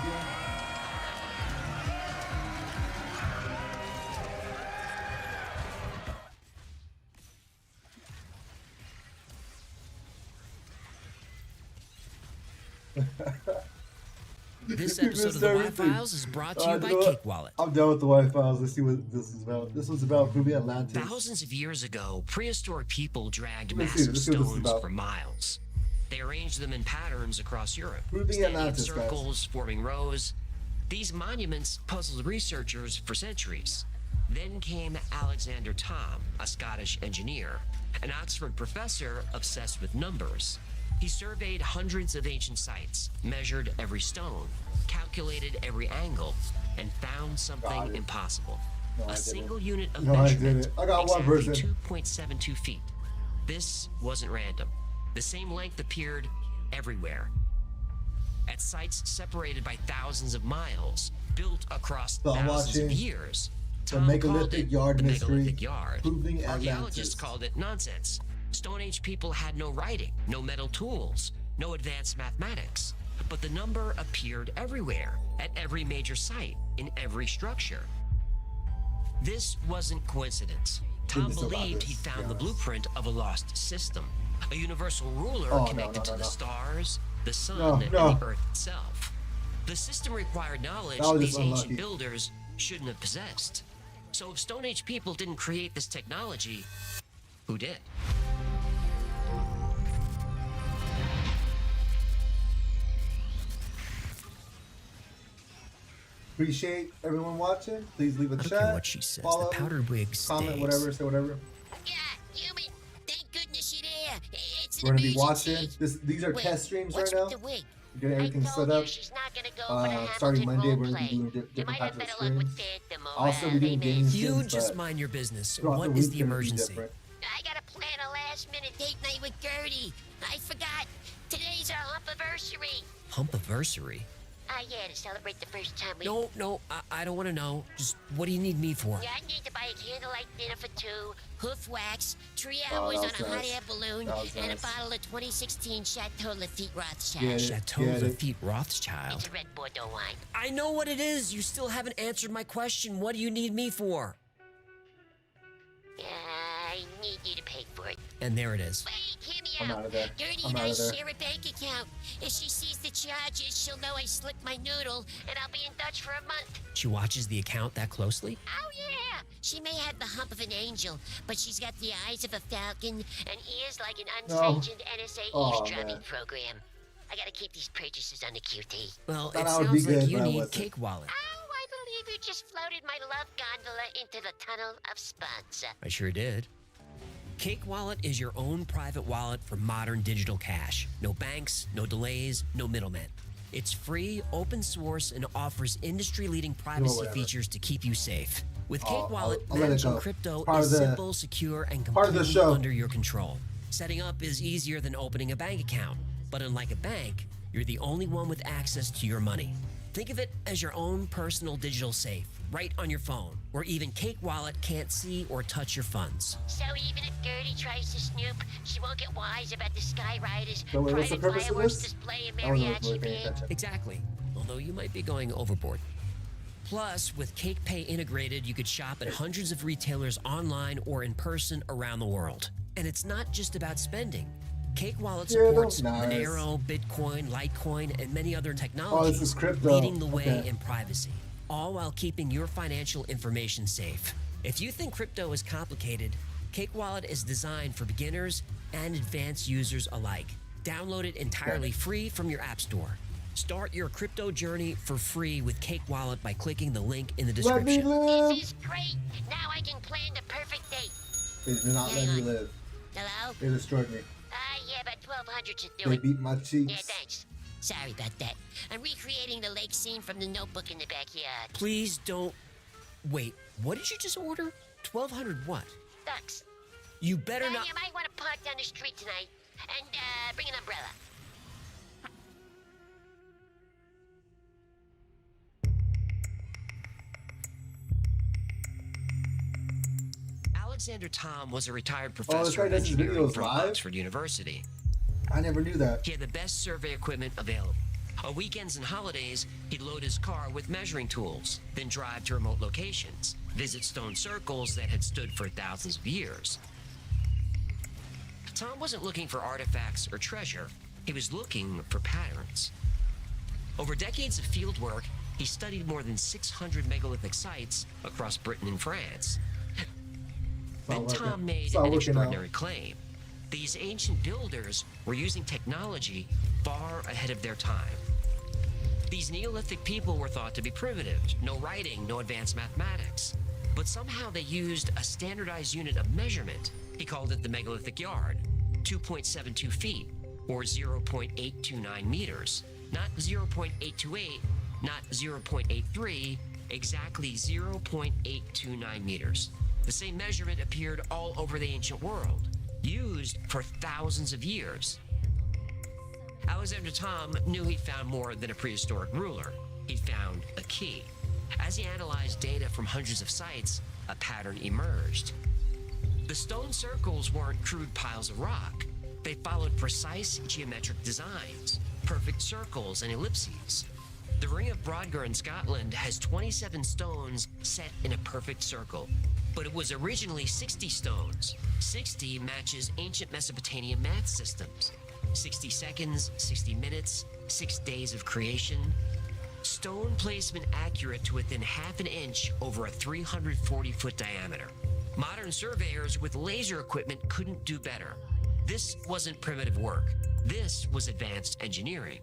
This You episode of missed the everything. Y-Files is brought to you by know what? Cake Wallet. I'm done with the Y-Files. Let's see what this is about. This was about Ruby Atlantis. Thousands of years ago, prehistoric people dragged Let's see, massive let's see what this is stones about. for miles. They arranged them in patterns across Europe, Ruby standing in Atlantis, guys. circles, forming rows. These monuments puzzled researchers for centuries. Then came Alexander Thom, a Scottish engineer, an Oxford professor obsessed with numbers. He surveyed hundreds of ancient sites, measured every stone, calculated every angle, and found something impossible. No, I A didn't. single unit of No, I measurement, didn't. I got one exactly person. 2.72 feet. This wasn't random. The same length appeared everywhere. At sites separated by thousands of miles, built across So I'm thousands of watching years. the Tom called megalithic it yard the mystery, megalithic yard. proving Archaeologists Atlantis. called it nonsense. Stone Age people had no writing, no metal tools, no advanced mathematics. But the number appeared everywhere, at every major site, in every structure. This wasn't coincidence. Tom Goodness about believed this, he found to the be honest. blueprint of a lost system, a universal ruler Oh, no, connected no, to no, the no. stars, the sun, No, and no. the earth itself. The system required knowledge That was these just ancient unlucky. builders shouldn't have possessed. So if Stone Age people didn't create this technology, who did? Appreciate everyone watching. Please leave a I don't chat. care what she says. Follow, The powdered wig comment, stays. whatever, say whatever. Yeah, human. Thank goodness you're there. It's an We're gonna be emergency. watching. These are Wait, test streams right what's now. with the wig? We're getting everything I told set you up. she's not gonna go for the Starting Hamilton Monday, we're gonna roleplay. be doing You different might types have of better luck with streams. Phantom or Also, we're doing Amen. games. You things, just but mind your business. throughout What the is week, the gonna be emergency? different. I gotta plan a last-minute date night with Gertie. I forgot. Today's our hump-anniversary. Hump-anniversary? Yeah, to celebrate the first time we... No, I don't want to know. Just what do you need me for? Yeah, I need to buy a candlelight dinner for two, hoof wax, 3 Oh, hours on that a was hot nice. air balloon, That was and nice. a bottle of 2016 Chateau Lafite Rothschild. Get it. Chateau Get it. Lafite Rothschild. It's a red Bordeaux wine. I know what it is. You still haven't answered my question. What do you need me for? I need you to pay for it. And there it is. Wait, hear me I'm out. out of there. Gertie I'm and out I of there. share a bank account. If she sees the charges, she'll know I slipped my noodle, and I'll be in Dutch for a month. She watches the account that closely? Oh, yeah. She may have the hump of an angel, but she's got the eyes of a falcon and ears like an unsanctioned NSA Oh, eavesdropping man. program. I gotta keep these purchases on the QT. Well, Thought it I would be sounds like good, you but I need wasn't. Cake Wallet. Oh, I believe you just floated my love gondola into the tunnel of Sponsa? I sure did. Cake Wallet is your own private wallet for modern digital cash. No banks, no delays, no middlemen. It's free, open source, and offers industry-leading privacy features to keep you safe. With Cake Wallet, managing crypto is simple, secure, and completely under your control. Setting up is easier than opening a bank account, but unlike a bank, you're the only one with access to your money. Think of it as your own personal digital safe, right on your phone, where even Cake Wallet can't see or touch your funds. So even if Gertie tries to snoop, she won't get wise about the Skyriders' So wait, what's the private purpose of fireworks this? display and I wasn't mariachi really paying band. attention. Exactly, although you might be going overboard. Plus, with Cake Pay integrated, you could shop at hundreds of retailers online or in person around the world. And it's not just about spending. Cake Wallet supports Monero, Bitcoin, Litecoin, and many other technologies, this is crypto. leading the way in privacy, all while keeping your financial information safe. If you think crypto is complicated, Cake Wallet is designed for beginners and advanced users alike. Download it entirely free from your app store. Start your crypto journey for free with Cake Wallet by clicking the link in the description. This is great. Now I can plan the perfect date. They did not let me live. Hello? They destroyed me. Yeah, about 1200 should do They it. beat my cheeks. Yeah, thanks. Sorry about that. I'm recreating the lake scene from the Notebook in the backyard. Please don't... Wait, what did you just order? 1,200 what? Ducks. You better not... You might want to park down the street tonight and bring an umbrella. Alexander Tom was a retired professor of does his engineering videos from live? Oxford University. I never knew that. He had the best survey equipment available. On weekends and holidays, he'd load his car with measuring tools, then drive to remote locations, visit stone circles that had stood for thousands of years. Tom wasn't looking for artifacts or treasure. He was looking for patterns. Over decades of fieldwork, he studied more than 600 megalithic sites across Britain and France. Then Tom made an extraordinary claim. These ancient builders were using technology far ahead of their time. These Neolithic people were thought to be primitive, no writing, no advanced mathematics. But somehow they used a standardized unit of measurement. He called it the megalithic yard, 2.72 feet, or 0.829 meters. Not 0.828, not 0.83, exactly 0.829 meters. The same measurement appeared all over the ancient world, used for thousands of years. Alexander Tom knew he'd found more than a prehistoric ruler. He'd found a key. As he analyzed data from hundreds of sites, a pattern emerged. The stone circles weren't crude piles of rock. They followed precise geometric designs, perfect circles and ellipses. The Ring of Brodgar in Scotland has 27 stones set in a perfect circle, but it was originally 60 stones. 60 matches ancient Mesopotamian math systems. 60 seconds, 60 minutes, 6 days of creation. Stone placement accurate to within half an inch over a 340-foot diameter. Modern surveyors with laser equipment couldn't do better. This wasn't primitive work. This was advanced engineering.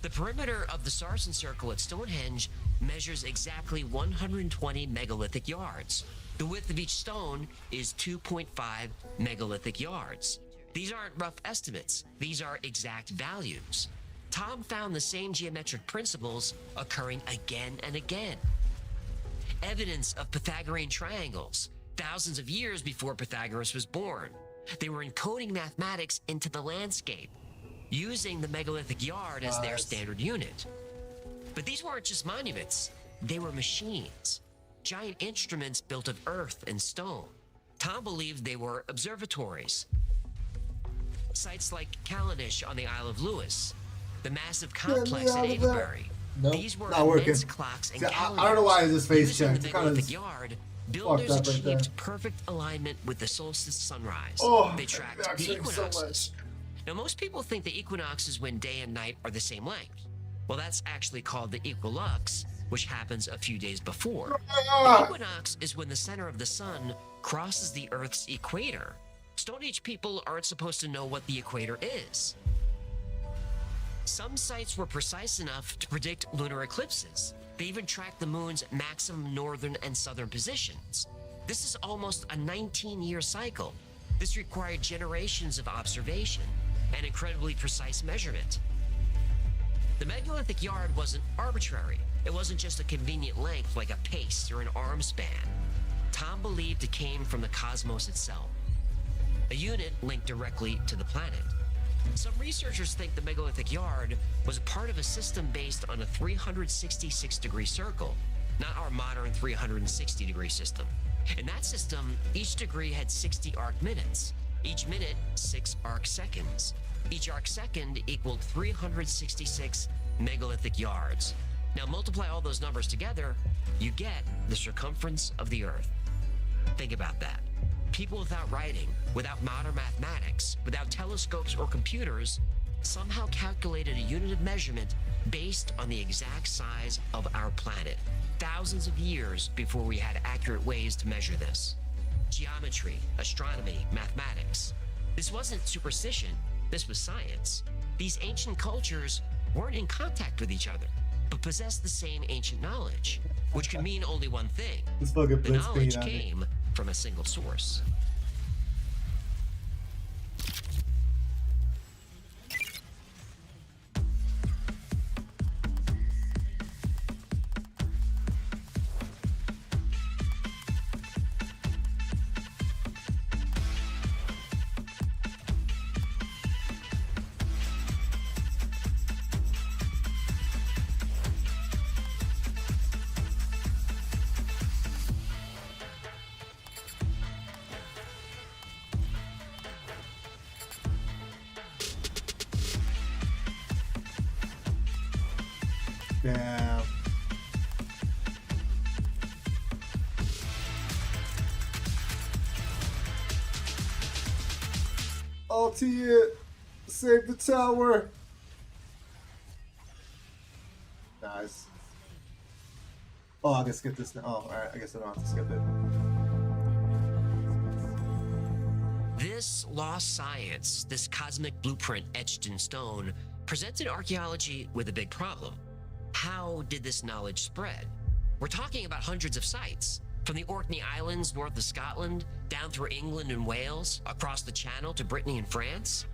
The perimeter of the Sarsen Circle at Stonehenge measures exactly 120 megalithic yards. The width of each stone is 2.5 megalithic yards. These aren't rough estimates. These are exact values. Tom found the same geometric principles occurring again and again. Evidence of Pythagorean triangles, thousands of years before Pythagoras was born. They were encoding mathematics into the landscape, using the megalithic yard as their standard unit. But these weren't just monuments. They were machines, giant instruments built of earth and stone. Tom believed they were observatories. Sites like Callanish on the Isle of Lewis, the massive complex at Avebury. These were immense clocks and calendars. I don't know why this face Using checked. the It's kind of megalithic yard, builders fucked up right achieved there. perfect alignment with the solstice sunrise. Oh, They tracked that the hurts so equinoxes. Now, most people think the equinox is when day and night are the same length. Well, that's actually called the equilux, which happens a few days before. The equinox is when the center of the sun crosses the Earth's equator. Stone Age people aren't supposed to know what the equator is. Some sites were precise enough to predict lunar eclipses. They even tracked the moon's maximum northern and southern positions. This is almost a 19-year cycle. This required generations of observation and incredibly precise measurement. The megalithic yard wasn't arbitrary. It wasn't just a convenient length like a pace or an arm span. Tom believed it came from the cosmos itself, a unit linked directly to the planet. Some researchers think the megalithic yard was part of a system based on a 366-degree circle, not our modern 360-degree system. In that system, each degree had 60 arc minutes, each minute 6 arc seconds. Each arc second equaled 366 megalithic yards. Now multiply all those numbers together, you get the circumference of the Earth. Think about that. People without writing, without modern mathematics, without telescopes or computers, somehow calculated a unit of measurement based on the exact size of our planet, thousands of years before we had accurate ways to measure this. Geometry, astronomy, mathematics. This wasn't superstition, this was science. These ancient cultures weren't in contact with each other, but possessed the same ancient knowledge, which could mean only one thing. The knowledge came from a single source. Damn. Altia, save the tower. Nice. Oh, I can skip this now. Oh, alright, I guess I don't have to skip it. This lost science, this cosmic blueprint etched in stone, presented archaeology with a big problem. How did this knowledge spread? We're talking about hundreds of sites, from the Orkney Islands north of Scotland, down through England and Wales, across the Channel to Brittany and France.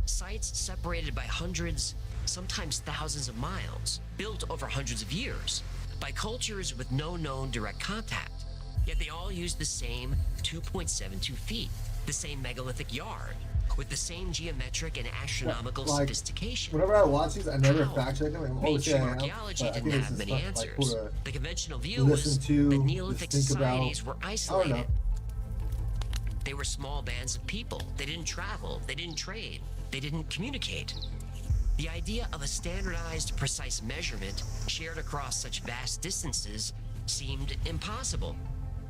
Sites separated by hundreds, sometimes thousands of miles, built over hundreds of years, by cultures with no known direct contact. Yet they all used the same 2.72 feet, the same megalithic yard, with the same geometric and astronomical sophistication. Whenever I watch these, I never fact check them. Mainstream archaeology didn't have many answers. The conventional view was that Neolithic societies were isolated. They were small bands of people. They didn't travel. They didn't trade. They didn't communicate. The idea of a standardized, precise measurement shared across such vast distances seemed impossible.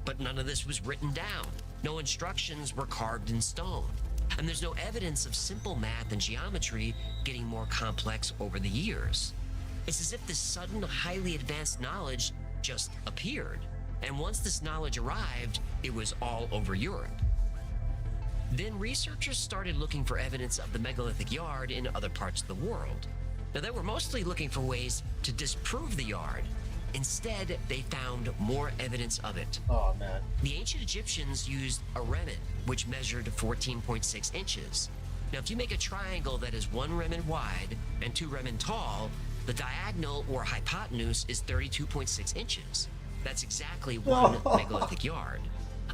But none of this was written down. No instructions were carved in stone. And there's no evidence of simple math and geometry getting more complex over the years. It's as if this sudden, highly advanced knowledge just appeared. And once this knowledge arrived, it was all over Europe. Then researchers started looking for evidence of the megalithic yard in other parts of the world. Now, they were mostly looking for ways to disprove the yard. Instead, they found more evidence of it. Oh, man. The ancient Egyptians used a remen, which measured 14.6 inches. Now, if you make a triangle that is 1 remen wide and 2 remen tall, the diagonal or hypotenuse is 32.6 inches. That's exactly 1 megalithic yard.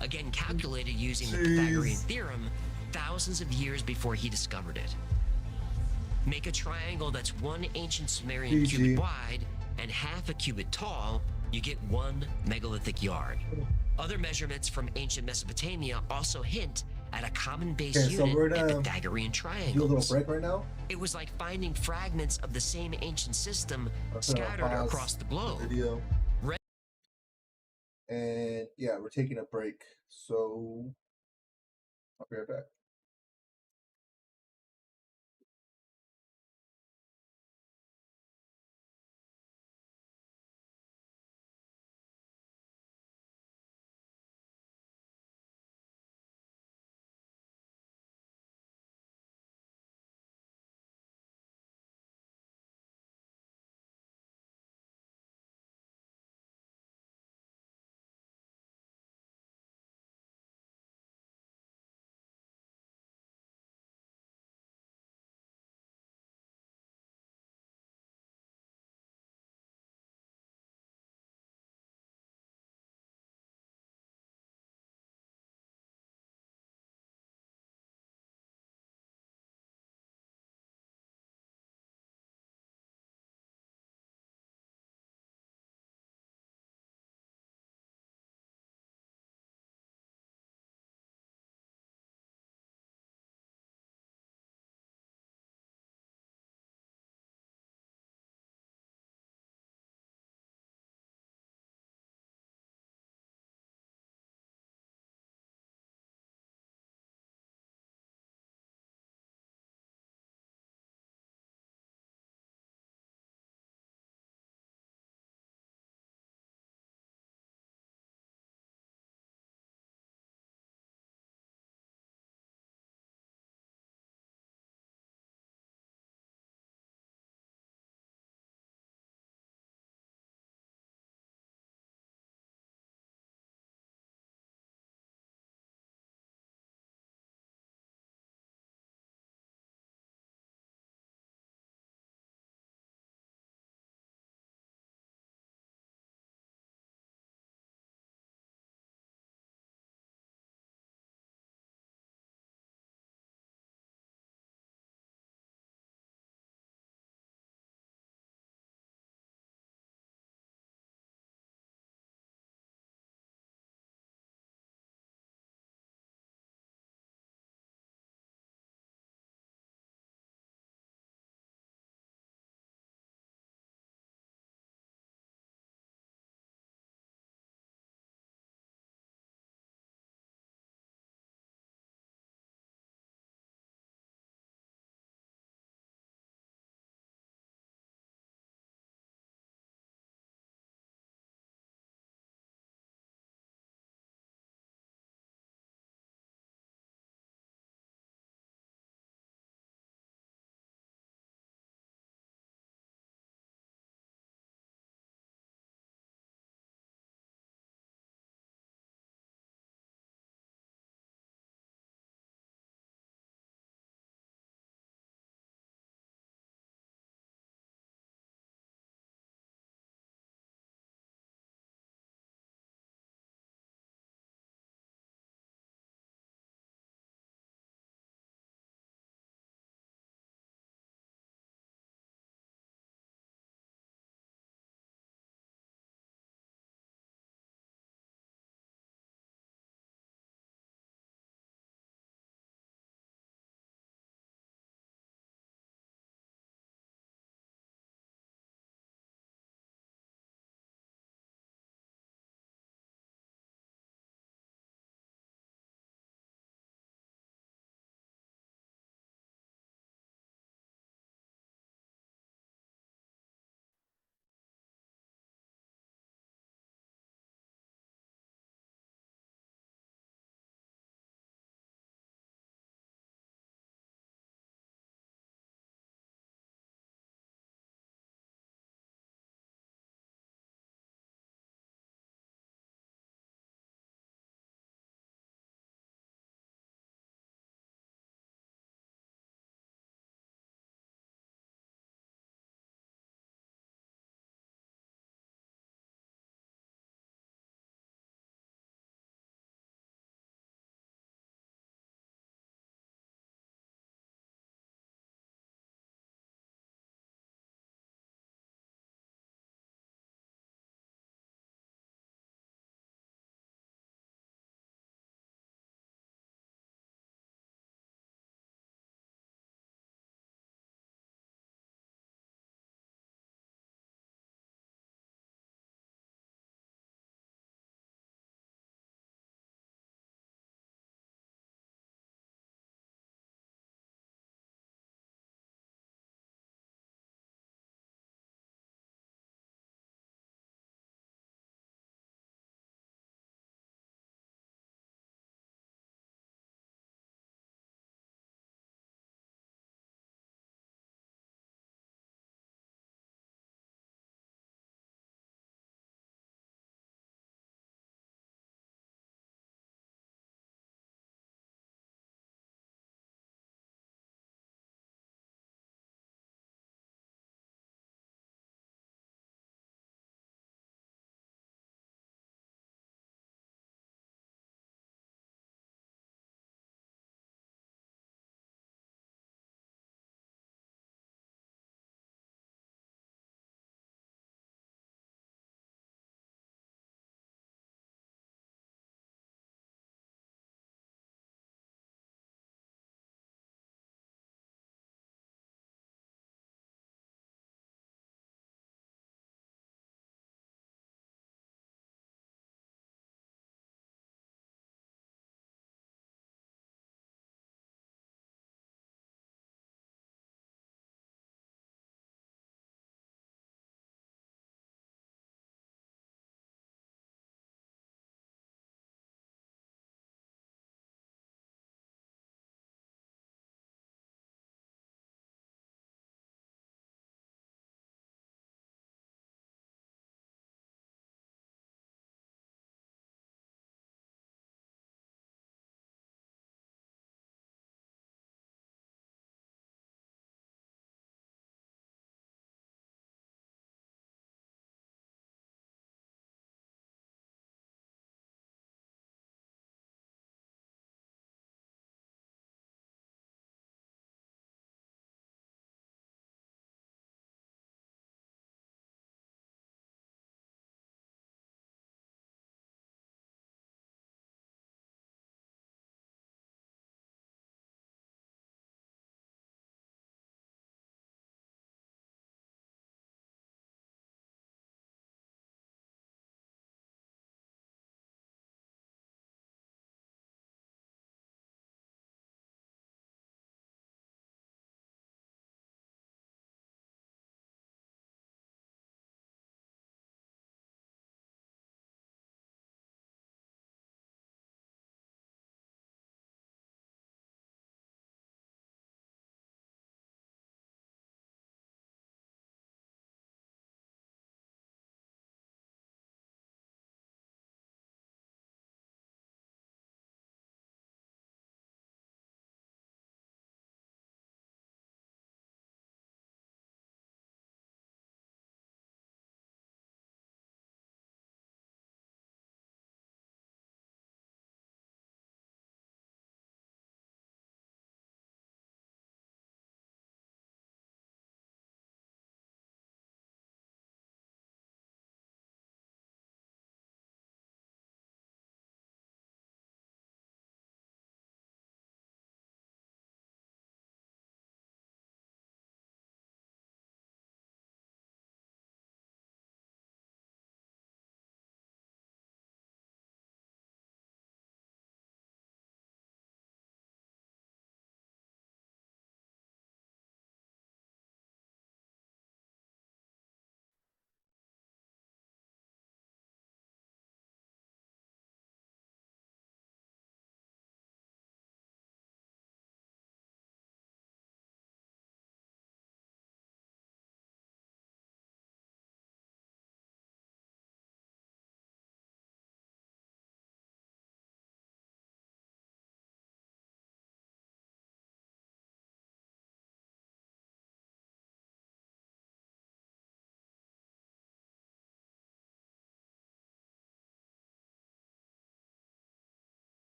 Again, calculated using the Pythagorean theorem thousands of years before he discovered it. Make a triangle that's 1 ancient Sumerian cubit wide and half a cubit tall, you get 1 megalithic yard. Other measurements from ancient Mesopotamia also hint at a common base unit and Pythagorean triangles. Do a little break right now. It was like finding fragments of the same ancient system scattered across the globe. Video. And yeah, we're taking a break, so I'll be right back.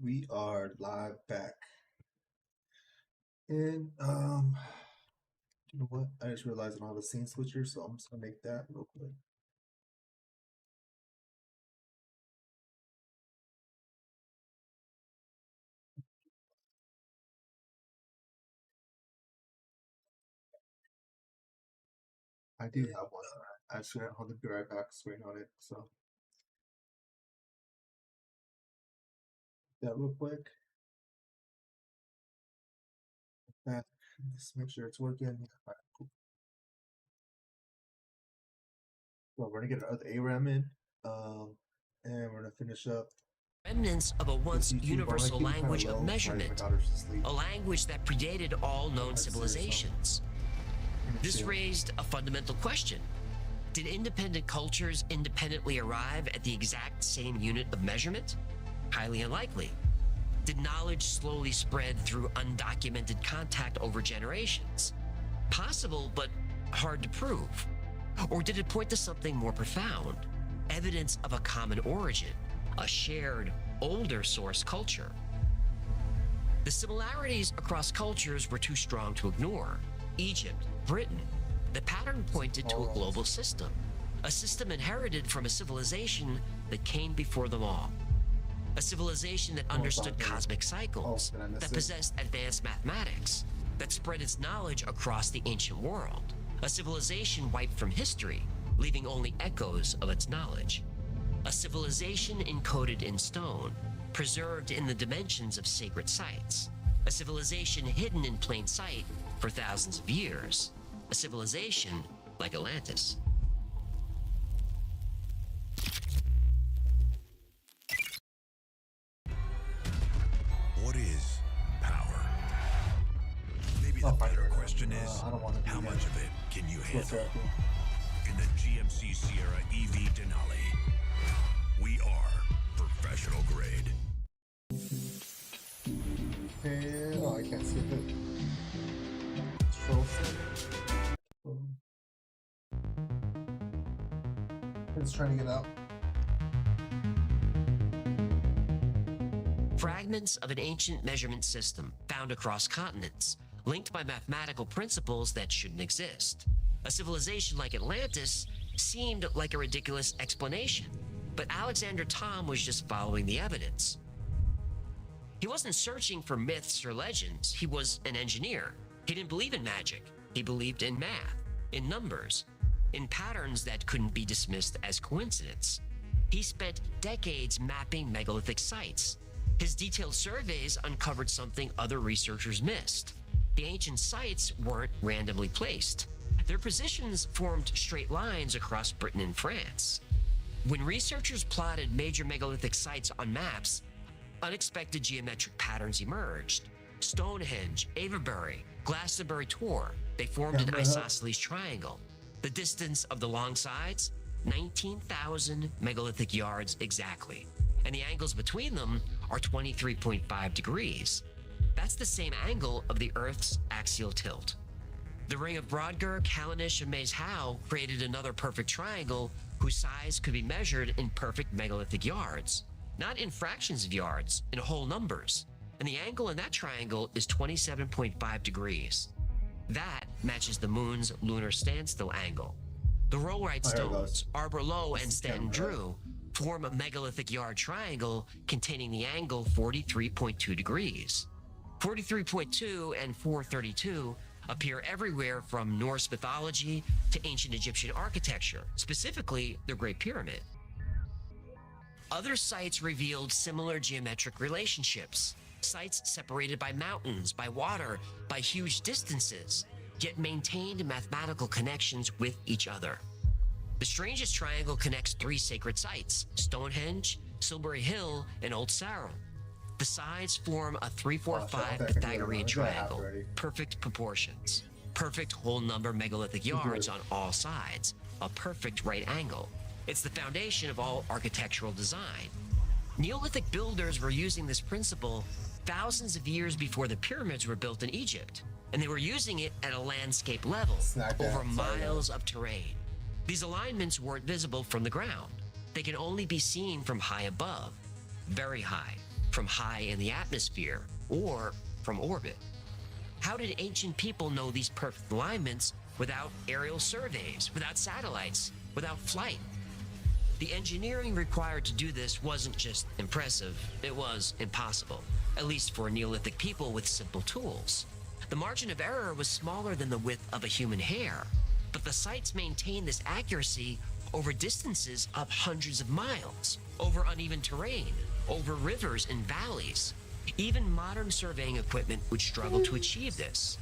We are live back. And you know what? I just realized I don't have a scene switcher, so I'm just gonna make that real quick. I do have one. I just got on the be right back, just waiting on it. So that real quick. Back. Just make sure it's working. All right, cool. Well, we're gonna get another ARAM in, and we're gonna finish up remnants of a once YouTube. universal Kinda language low, of my measurement, daughter's asleep. a language that predated all known Let's see this one. civilizations. This raised a fundamental question. Did independent cultures independently arrive at the exact same unit of measurement? Highly unlikely. Did knowledge slowly spread through undocumented contact over generations? Possible, but hard to prove. Or did it point to something more profound? Evidence of a common origin, a shared, older source culture. The similarities across cultures were too strong to ignore. Egypt, Britain. The pattern pointed to a global system, a system inherited from a civilization that came before them all. A civilization that understood cosmic cycles, that possessed advanced mathematics, that spread its knowledge across the ancient world. A civilization wiped from history, leaving only echoes of its knowledge. A civilization encoded in stone, preserved in the dimensions of sacred sites. A civilization hidden in plain sight for thousands of years. A civilization like Atlantis. What is power? Maybe the better question is, how much of it can you handle? In the GMC Sierra EV Denali, we are professional grade. And oh, I can't see the control center. It's trying to get out. Fragments of an ancient measurement system found across continents, linked by mathematical principles that shouldn't exist. A civilization like Atlantis seemed like a ridiculous explanation, but Alexander Thom was just following the evidence. He wasn't searching for myths or legends. He was an engineer. He didn't believe in magic. He believed in math, in numbers, in patterns that couldn't be dismissed as coincidence. He spent decades mapping megalithic sites. His detailed surveys uncovered something other researchers missed. The ancient sites weren't randomly placed. Their positions formed straight lines across Britain and France. When researchers plotted major megalithic sites on maps, unexpected geometric patterns emerged. Stonehenge, Avebury, Glastonbury Tor, they formed an isosceles triangle. The distance of the long sides, 19,000 megalithic yards exactly. And the angles between them are 23.5 degrees. That's the same angle of the Earth's axial tilt. The ring of Brodgar, Callanish, and Maes Howe created another perfect triangle whose size could be measured in perfect megalithic yards. Not in fractions of yards, in whole numbers. And the angle in that triangle is 27.5 degrees. That matches the moon's lunar standstill angle. The Rollright stones, Arbor Low and Stanton Drew, form a megalithic yard triangle containing the angle 43.2 degrees. 43.2 and 432 appear everywhere from Norse mythology to ancient Egyptian architecture, specifically the Great Pyramid. Other sites revealed similar geometric relationships, sites separated by mountains, by water, by huge distances, yet maintained mathematical connections with each other. The strangest triangle connects three sacred sites, Stonehenge, Silbury Hill, and Old Sarum. The sides form a 3-4-5 Pythagorean triangle, perfect proportions, perfect whole number megalithic yards on all sides, a perfect right angle. It's the foundation of all architectural design. Neolithic builders were using this principle thousands of years before the pyramids were built in Egypt, and they were using it at a landscape level, over miles of terrain. These alignments weren't visible from the ground. They can only be seen from high above, very high, from high in the atmosphere or from orbit. How did ancient people know these perfect alignments without aerial surveys, without satellites, without flight? The engineering required to do this wasn't just impressive, it was impossible, at least for Neolithic people with simple tools. The margin of error was smaller than the width of a human hair, but the sites maintained this accuracy over distances of hundreds of miles, over uneven terrain, over rivers and valleys. Even modern surveying equipment would struggle to achieve this.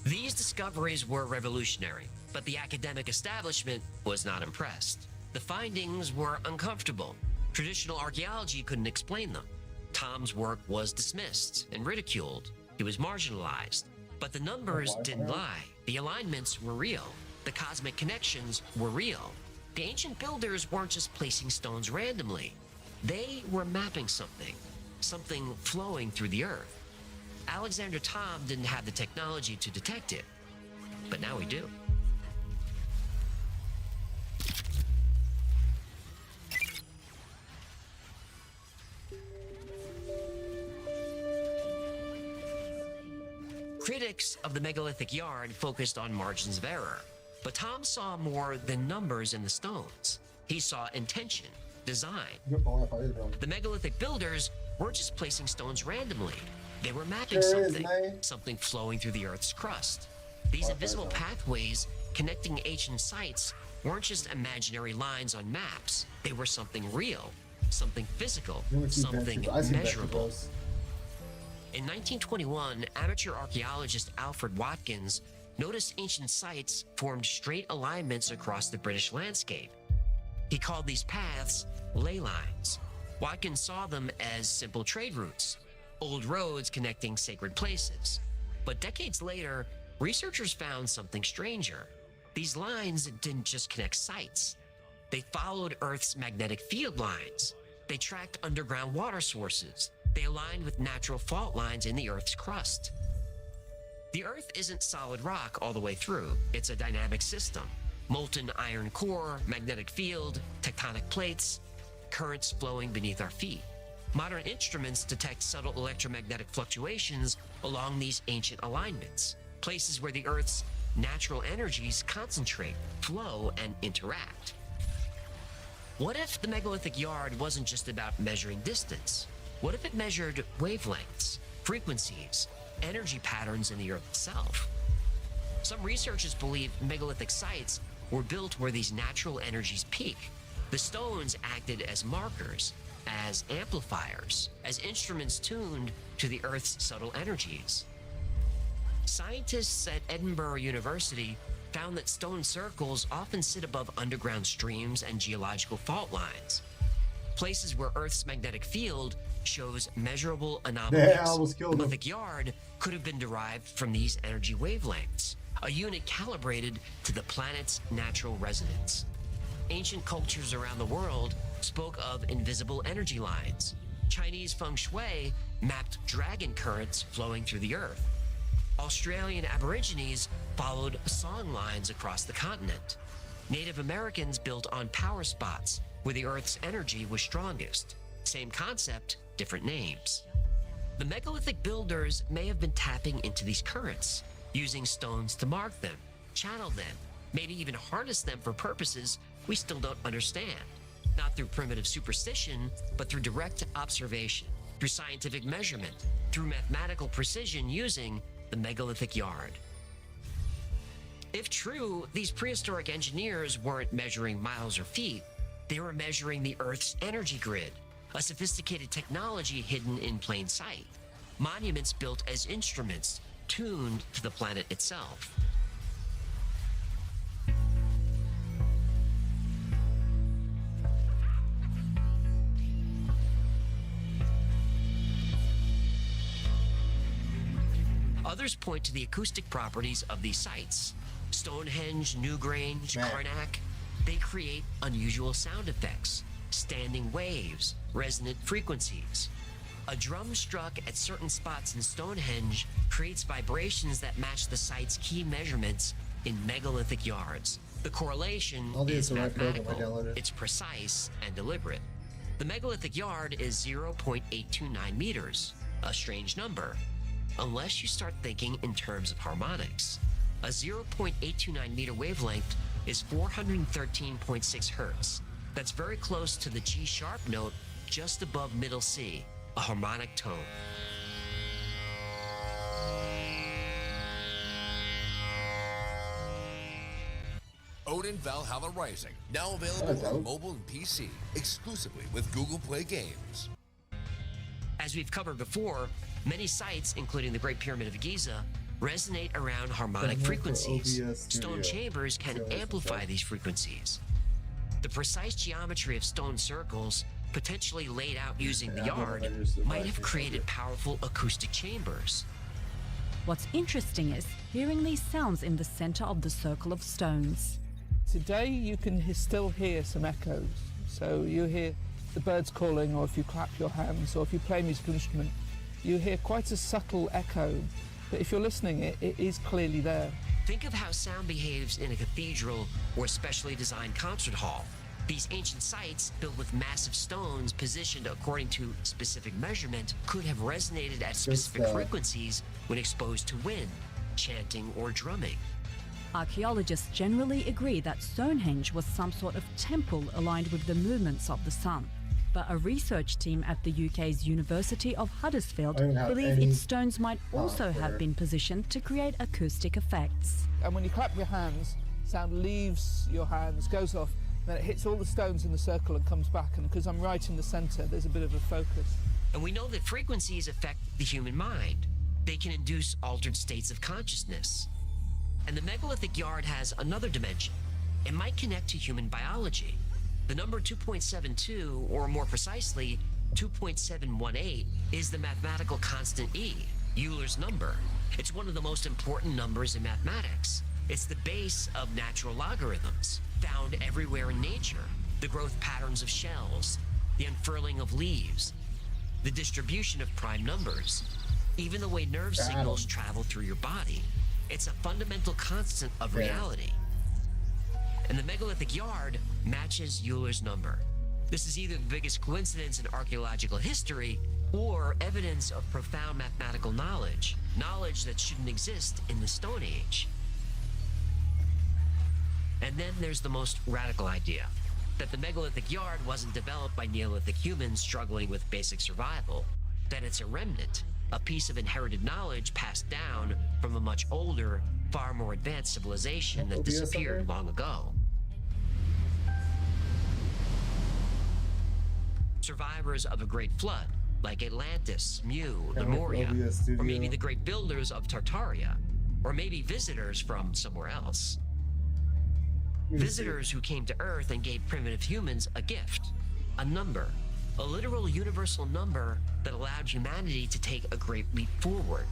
These discoveries were revolutionary, but the academic establishment was not impressed. The findings were uncomfortable. Traditional archaeology couldn't explain them. Tom's work was dismissed and ridiculed. He was marginalized. But the numbers didn't lie. The alignments were real. The cosmic connections were real. The ancient builders weren't just placing stones randomly. They were mapping something flowing through the earth. Alexander Thom didn't have the technology to detect it, but now we do. Critics of the megalithic yard focused on margins of error, but Thom saw more than numbers in the stones. He saw intention, design. The megalithic builders weren't just placing stones randomly. They were mapping something flowing through the Earth's crust. These invisible pathways connecting ancient sites weren't just imaginary lines on maps. They were something real, something physical, something measurable. In 1921, amateur archaeologist Alfred Watkins noticed ancient sites formed straight alignments across the British landscape. He called these paths ley lines. Watkins saw them as simple trade routes, old roads connecting sacred places. But decades later, researchers found something stranger. These lines didn't just connect sites. They followed Earth's magnetic field lines. They tracked underground water sources. They aligned with natural fault lines in the Earth's crust. The Earth isn't solid rock all the way through. It's a dynamic system. Molten iron core, magnetic field, tectonic plates, currents flowing beneath our feet. Modern instruments detect subtle electromagnetic fluctuations along these ancient alignments, places where the Earth's natural energies concentrate, flow, and interact. What if the megalithic yard wasn't just about measuring distance? What if it measured wavelengths, frequencies, energy patterns in the Earth itself? Some researchers believe megalithic sites were built where these natural energies peak. The stones acted as markers, as amplifiers, as instruments tuned to the Earth's subtle energies. Scientists at Edinburgh University found that stone circles often sit above underground streams and geological fault lines, places where Earth's magnetic field shows measurable anomalies. The megalithic yard could have been derived from these energy wavelengths, a unit calibrated to the planet's natural resonance. Ancient cultures around the world spoke of invisible energy lines. Chinese feng shui mapped dragon currents flowing through the Earth. Australian Aborigines followed song lines across the continent. Native Americans built on power spots where the Earth's energy was strongest. Same concept, different names. The megalithic builders may have been tapping into these currents, using stones to mark them, channel them, maybe even harness them for purposes we still don't understand. Not through primitive superstition, but through direct observation, through scientific measurement, through mathematical precision using the megalithic yard. If true, these prehistoric engineers weren't measuring miles or feet, they were measuring the Earth's energy grid, a sophisticated technology hidden in plain sight. Monuments built as instruments, tuned to the planet itself. Others point to the acoustic properties of these sites. Stonehenge, Newgrange, Karnak, they create unusual sound effects, standing waves, resonant frequencies. A drum struck at certain spots in Stonehenge creates vibrations that match the site's key measurements in megalithic yards. The correlation is mathematical, it's precise and deliberate. The megalithic yard is 0.829 meters, a strange number, unless you start thinking in terms of harmonics. A 0.829 meter wavelength is 413.6 hertz. That's very close to the G sharp note just above middle C, a harmonic tone. Odin Valhalla Rising, now available on mobile and PC, exclusively with Google Play Games. As we've covered before, many sites, including the Great Pyramid of Giza, resonate around harmonic frequencies. Stone chambers can amplify these frequencies. The precise geometry of stone circles, potentially laid out using the yard, might have created powerful acoustic chambers. What's interesting is hearing these sounds in the center of the circle of stones. Today you can still hear some echoes. So you hear the birds calling, or if you clap your hands, or if you play a musical instrument, you hear quite a subtle echo. But if you're listening, it is clearly there. Think of how sound behaves in a cathedral or specially designed concert hall. These ancient sites, built with massive stones positioned according to specific measurement, could have resonated at specific frequencies when exposed to wind, chanting, or drumming. Archaeologists generally agree that Stonehenge was some sort of temple aligned with the movements of the sun. But a research team at the UK's University of Huddersfield believe its stones might also have been positioned to create acoustic effects. And when you clap your hands, sound leaves your hands, goes off, then it hits all the stones in the circle and comes back. And because I'm right in the center, there's a bit of a focus. And we know that frequencies affect the human mind. They can induce altered states of consciousness. And the megalithic yard has another dimension. It might connect to human biology. The number 2.72, or more precisely, 2.718, is the mathematical constant E, Euler's number. It's one of the most important numbers in mathematics. It's the base of natural logarithms, found everywhere in nature. The growth patterns of shells, the unfurling of leaves, the distribution of prime numbers, even the way nerve signals travel through your body. It's a fundamental constant of reality. And the megalithic yard matches Euler's number. This is either the biggest coincidence in archaeological history or evidence of profound mathematical knowledge, knowledge that shouldn't exist in the Stone Age. And then there's the most radical idea, that the megalithic yard wasn't developed by Neolithic humans struggling with basic survival, that it's a remnant, a piece of inherited knowledge passed down from a much older, far more advanced civilization that disappeared long ago. Survivors of a great flood, like Atlantis, Mu, Lemuria, or maybe the great builders of Tartaria, or maybe visitors from somewhere else. Visitors who came to Earth and gave primitive humans a gift, a number, a literal universal number that allowed humanity to take a great leap forward.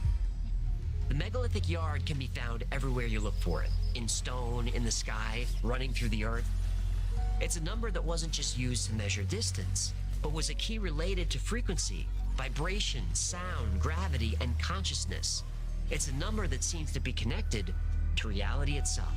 The megalithic yard can be found everywhere you look for it, in stone, in the sky, running through the earth. It's a number that wasn't just used to measure distance, but was a key related to frequency, vibration, sound, gravity, and consciousness. It's a number that seems to be connected to reality itself.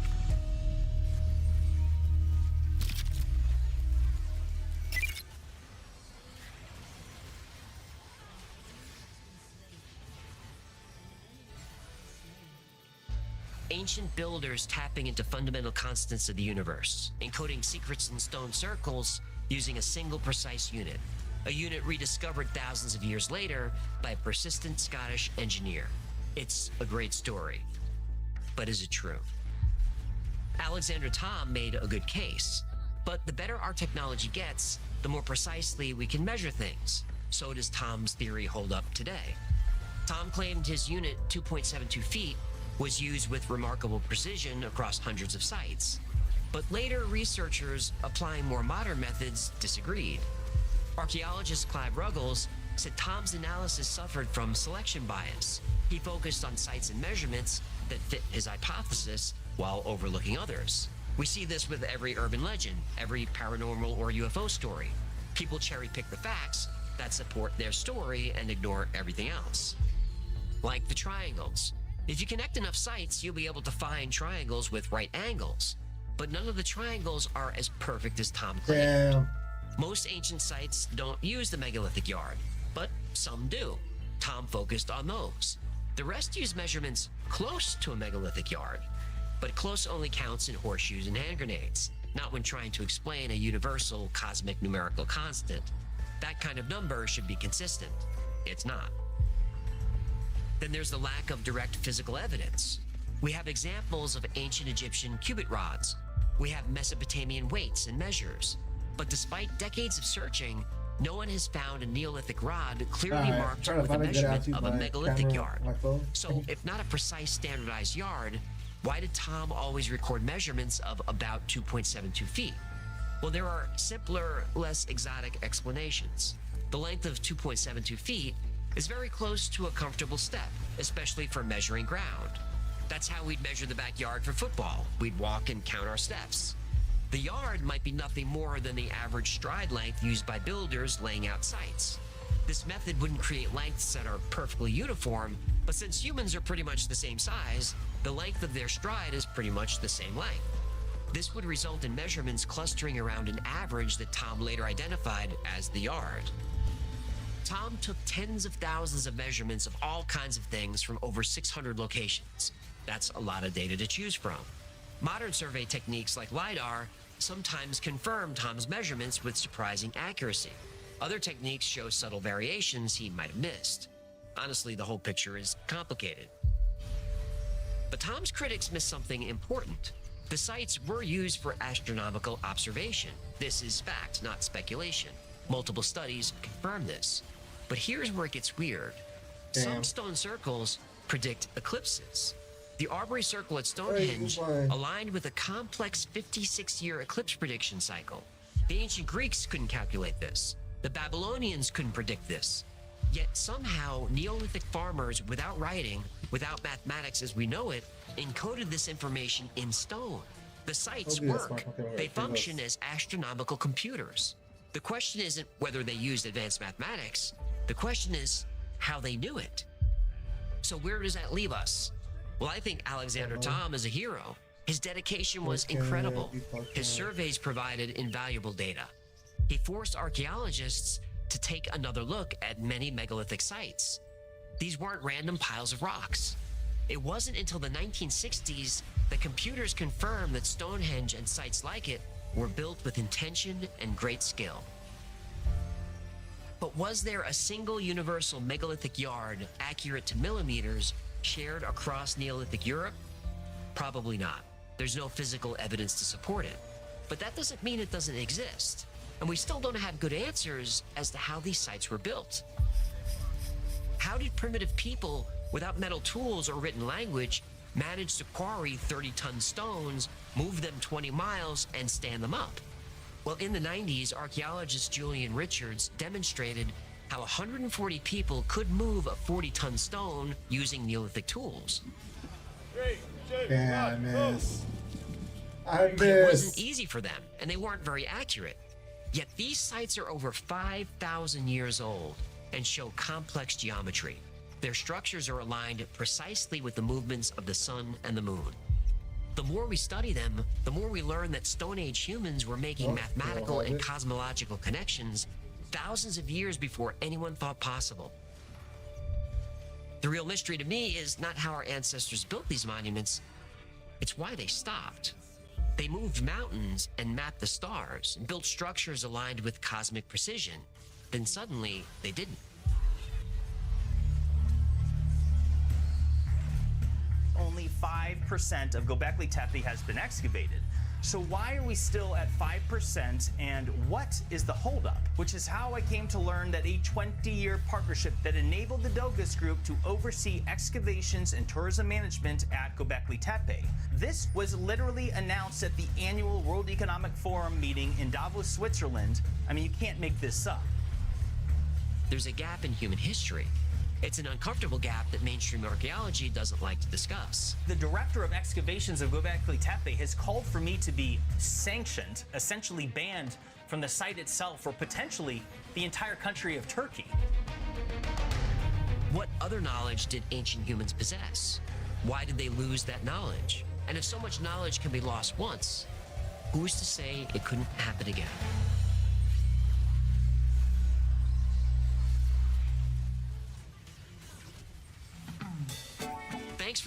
Ancient builders tapping into fundamental constants of the universe, encoding secrets in stone circles using a single precise unit, a unit rediscovered thousands of years later by a persistent Scottish engineer. It's a great story, but is it true? Alexander Thom made a good case, but the better our technology gets, the more precisely we can measure things. So does Thom's theory hold up today? Thom claimed his unit, 2.72 feet, was used with remarkable precision across hundreds of sites. But later researchers applying more modern methods disagreed. Archaeologist Clive Ruggles said Thom's analysis suffered from selection bias. He focused on sites and measurements that fit his hypothesis while overlooking others. We see this with every urban legend, every paranormal or UFO story. People cherry-pick the facts that support their story and ignore everything else. Like the triangles. If you connect enough sites, you'll be able to find triangles with right angles. But none of the triangles are as perfect as Thom claimed. Most ancient sites don't use the megalithic yard, but some do. Tom focused on those. The rest use measurements close to a megalithic yard, but close only counts in horseshoes and hand grenades, not when trying to explain a universal cosmic numerical constant. That kind of number should be consistent. It's not. Then there's the lack of direct physical evidence. We have examples of ancient Egyptian cubit rods. We have Mesopotamian weights and measures. But despite decades of searching, no one has found a Neolithic rod clearly marked with a measurement of a megalithic yard. So if not a precise standardized yard, why did Tom always record measurements of about 2.72 feet? Well, there are simpler, less exotic explanations. The length of 2.72 feet is very close to a comfortable step, especially for measuring ground. That's how we'd measure the backyard for football. We'd walk and count our steps. The yard might be nothing more than the average stride length used by builders laying out sites. This method wouldn't create lengths that are perfectly uniform, but since humans are pretty much the same size, the length of their stride is pretty much the same length. This would result in measurements clustering around an average that Tom later identified as the yard. Tom took tens of thousands of measurements of all kinds of things from over 600 locations. That's a lot of data to choose from. Modern survey techniques like LiDAR sometimes confirm Tom's measurements with surprising accuracy. Other techniques show subtle variations he might have missed. Honestly, the whole picture is complicated. But Tom's critics missed something important. The sites were used for astronomical observation. This is fact, not speculation. Multiple studies confirm this. But here's where it gets weird. Some stone circles predict eclipses. The Aubrey Circle at Stonehenge aligned with a complex 56-year eclipse prediction cycle. The ancient Greeks couldn't calculate this. The Babylonians couldn't predict this. Yet somehow Neolithic farmers, without writing, without mathematics as we know it, encoded this information in stone. The sites work. They function as astronomical computers. The question isn't whether they used advanced mathematics. The question is how they knew it. So where does that leave us? Well, I think Alexander Thom is a hero. His dedication was incredible. His surveys provided invaluable data. He forced archaeologists to take another look at many megalithic sites. These weren't random piles of rocks. It wasn't until the 1960s that computers confirmed that Stonehenge and sites like it were built with intention and great skill. But was there a single universal megalithic yard accurate to millimeters shared across Neolithic Europe? Probably not. There's no physical evidence to support it. But that doesn't mean it doesn't exist. And we still don't have good answers as to how these sites were built. How did primitive people without metal tools or written language manage to quarry 30-ton stones, move them 20 miles, and stand them up? Well, in the 90s, archaeologist Julian Richards demonstrated how 140 people could move a 40-ton stone using Neolithic tools. Yeah, I missed. It wasn't easy for them, and they weren't very accurate. Yet these sites are over 5,000 years old and show complex geometry. Their structures are aligned precisely with the movements of the sun and the moon. The more we study them, the more we learn that Stone Age humans were making mathematical and cosmological connections thousands of years before anyone thought possible. The real mystery to me is not how our ancestors built these monuments, it's why they stopped. They moved mountains and mapped the stars and built structures aligned with cosmic precision. Then suddenly, they didn't. Only 5% of Göbekli Tepe has been excavated. So why are we still at 5%, and what is the holdup? Which is how I came to learn that a 20-year partnership that enabled the Dogus Group to oversee excavations and tourism management at Göbekli Tepe. This was literally announced at the annual World Economic Forum meeting in Davos, Switzerland. I mean, you can't make this up. There's a gap in human history. It's an uncomfortable gap that mainstream archaeology doesn't like to discuss. The director of excavations of Göbekli Tepe has called for me to be sanctioned, essentially banned from the site itself or potentially the entire country of Turkey. What other knowledge did ancient humans possess? Why did they lose that knowledge? And if so much knowledge can be lost once, who's to say it couldn't happen again?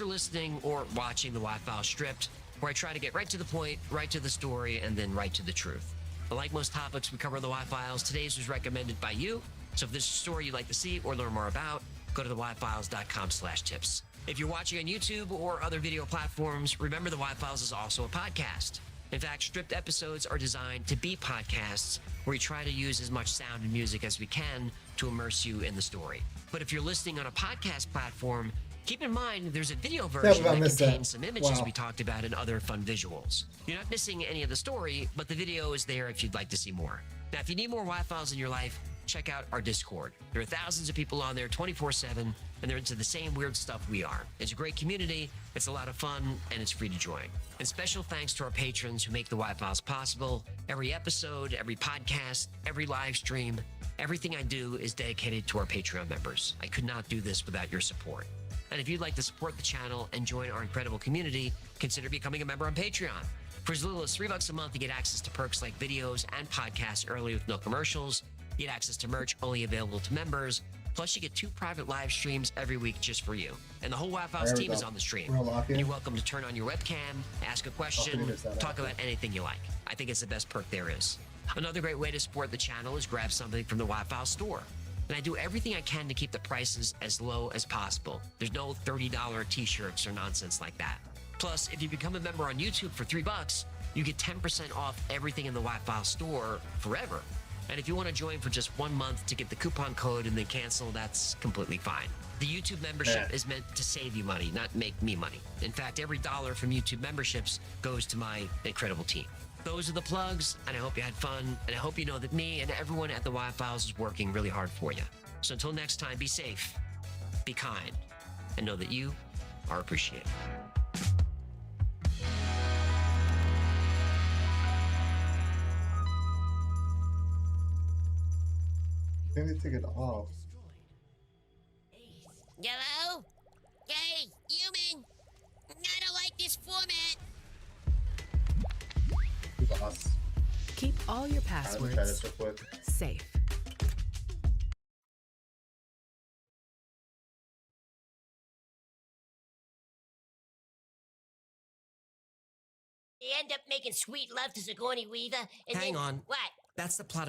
for listening or watching the Wi-Fi Stripped, where I try to get right to the point, right to the story, and then right to the truth. But like most topics we cover in the Wi-Files, today's was recommended by you. So if there's a story you'd like to see or learn more about, go to thewifiles.com/tips. If you're watching on YouTube or other video platforms, remember the Wi-Files is also a podcast. In fact, Stripped episodes are designed to be podcasts where we try to use as much sound and music as we can to immerse you in the story. But if you're listening on a podcast platform, keep in mind there's a video version that contains some images we talked about and other fun visuals. You're not missing any of the story, but the video is there if you'd like to see more. Now, if you need more Wi-Files in your life, check out our Discord. There are thousands of people on there 24/7, and they're into the same weird stuff we are. It's a great community, it's a lot of fun, and it's free to join. And special thanks to our patrons who make the Wi-Files possible. Every episode, every podcast, every live stream, everything I do is dedicated to our Patreon members. I could not do this without your support. And if you'd like to support the channel and join our incredible community, consider becoming a member on Patreon. For as little as $3 a month, you get access to perks like videos and podcasts early with no commercials. You get access to merch only available to members. Plus, you get 2 private live streams every week just for you. And the whole Wi-Files team is on the stream. And you're welcome to turn on your webcam, ask a question, talk about anything you like. I think it's the best perk there is. Another great way to support the channel is grab something from the Wi-Fi store. And I do everything I can to keep the prices as low as possible. There's no $30 t-shirts or nonsense like that. Plus, if you become a member on YouTube for $3, you get 10% off everything in the Wi-Fi store forever. And if you want to join for just 1 month to get the coupon code and then cancel, that's completely fine. The YouTube membership is meant to save you money, not make me money. In fact, every dollar from YouTube memberships goes to my incredible team. Those are the plugs, and I hope you had fun, and I hope you know that me and everyone at the Wi-Files is working really hard for you. So until next time, be safe, be kind, and know that you are appreciated. They need to take it off. Hello? Hey, human! I don't like this format! Keep all your passwords safe. They end up making sweet love to Sigourney Weaver, and Hang then, on. What? That's the plot of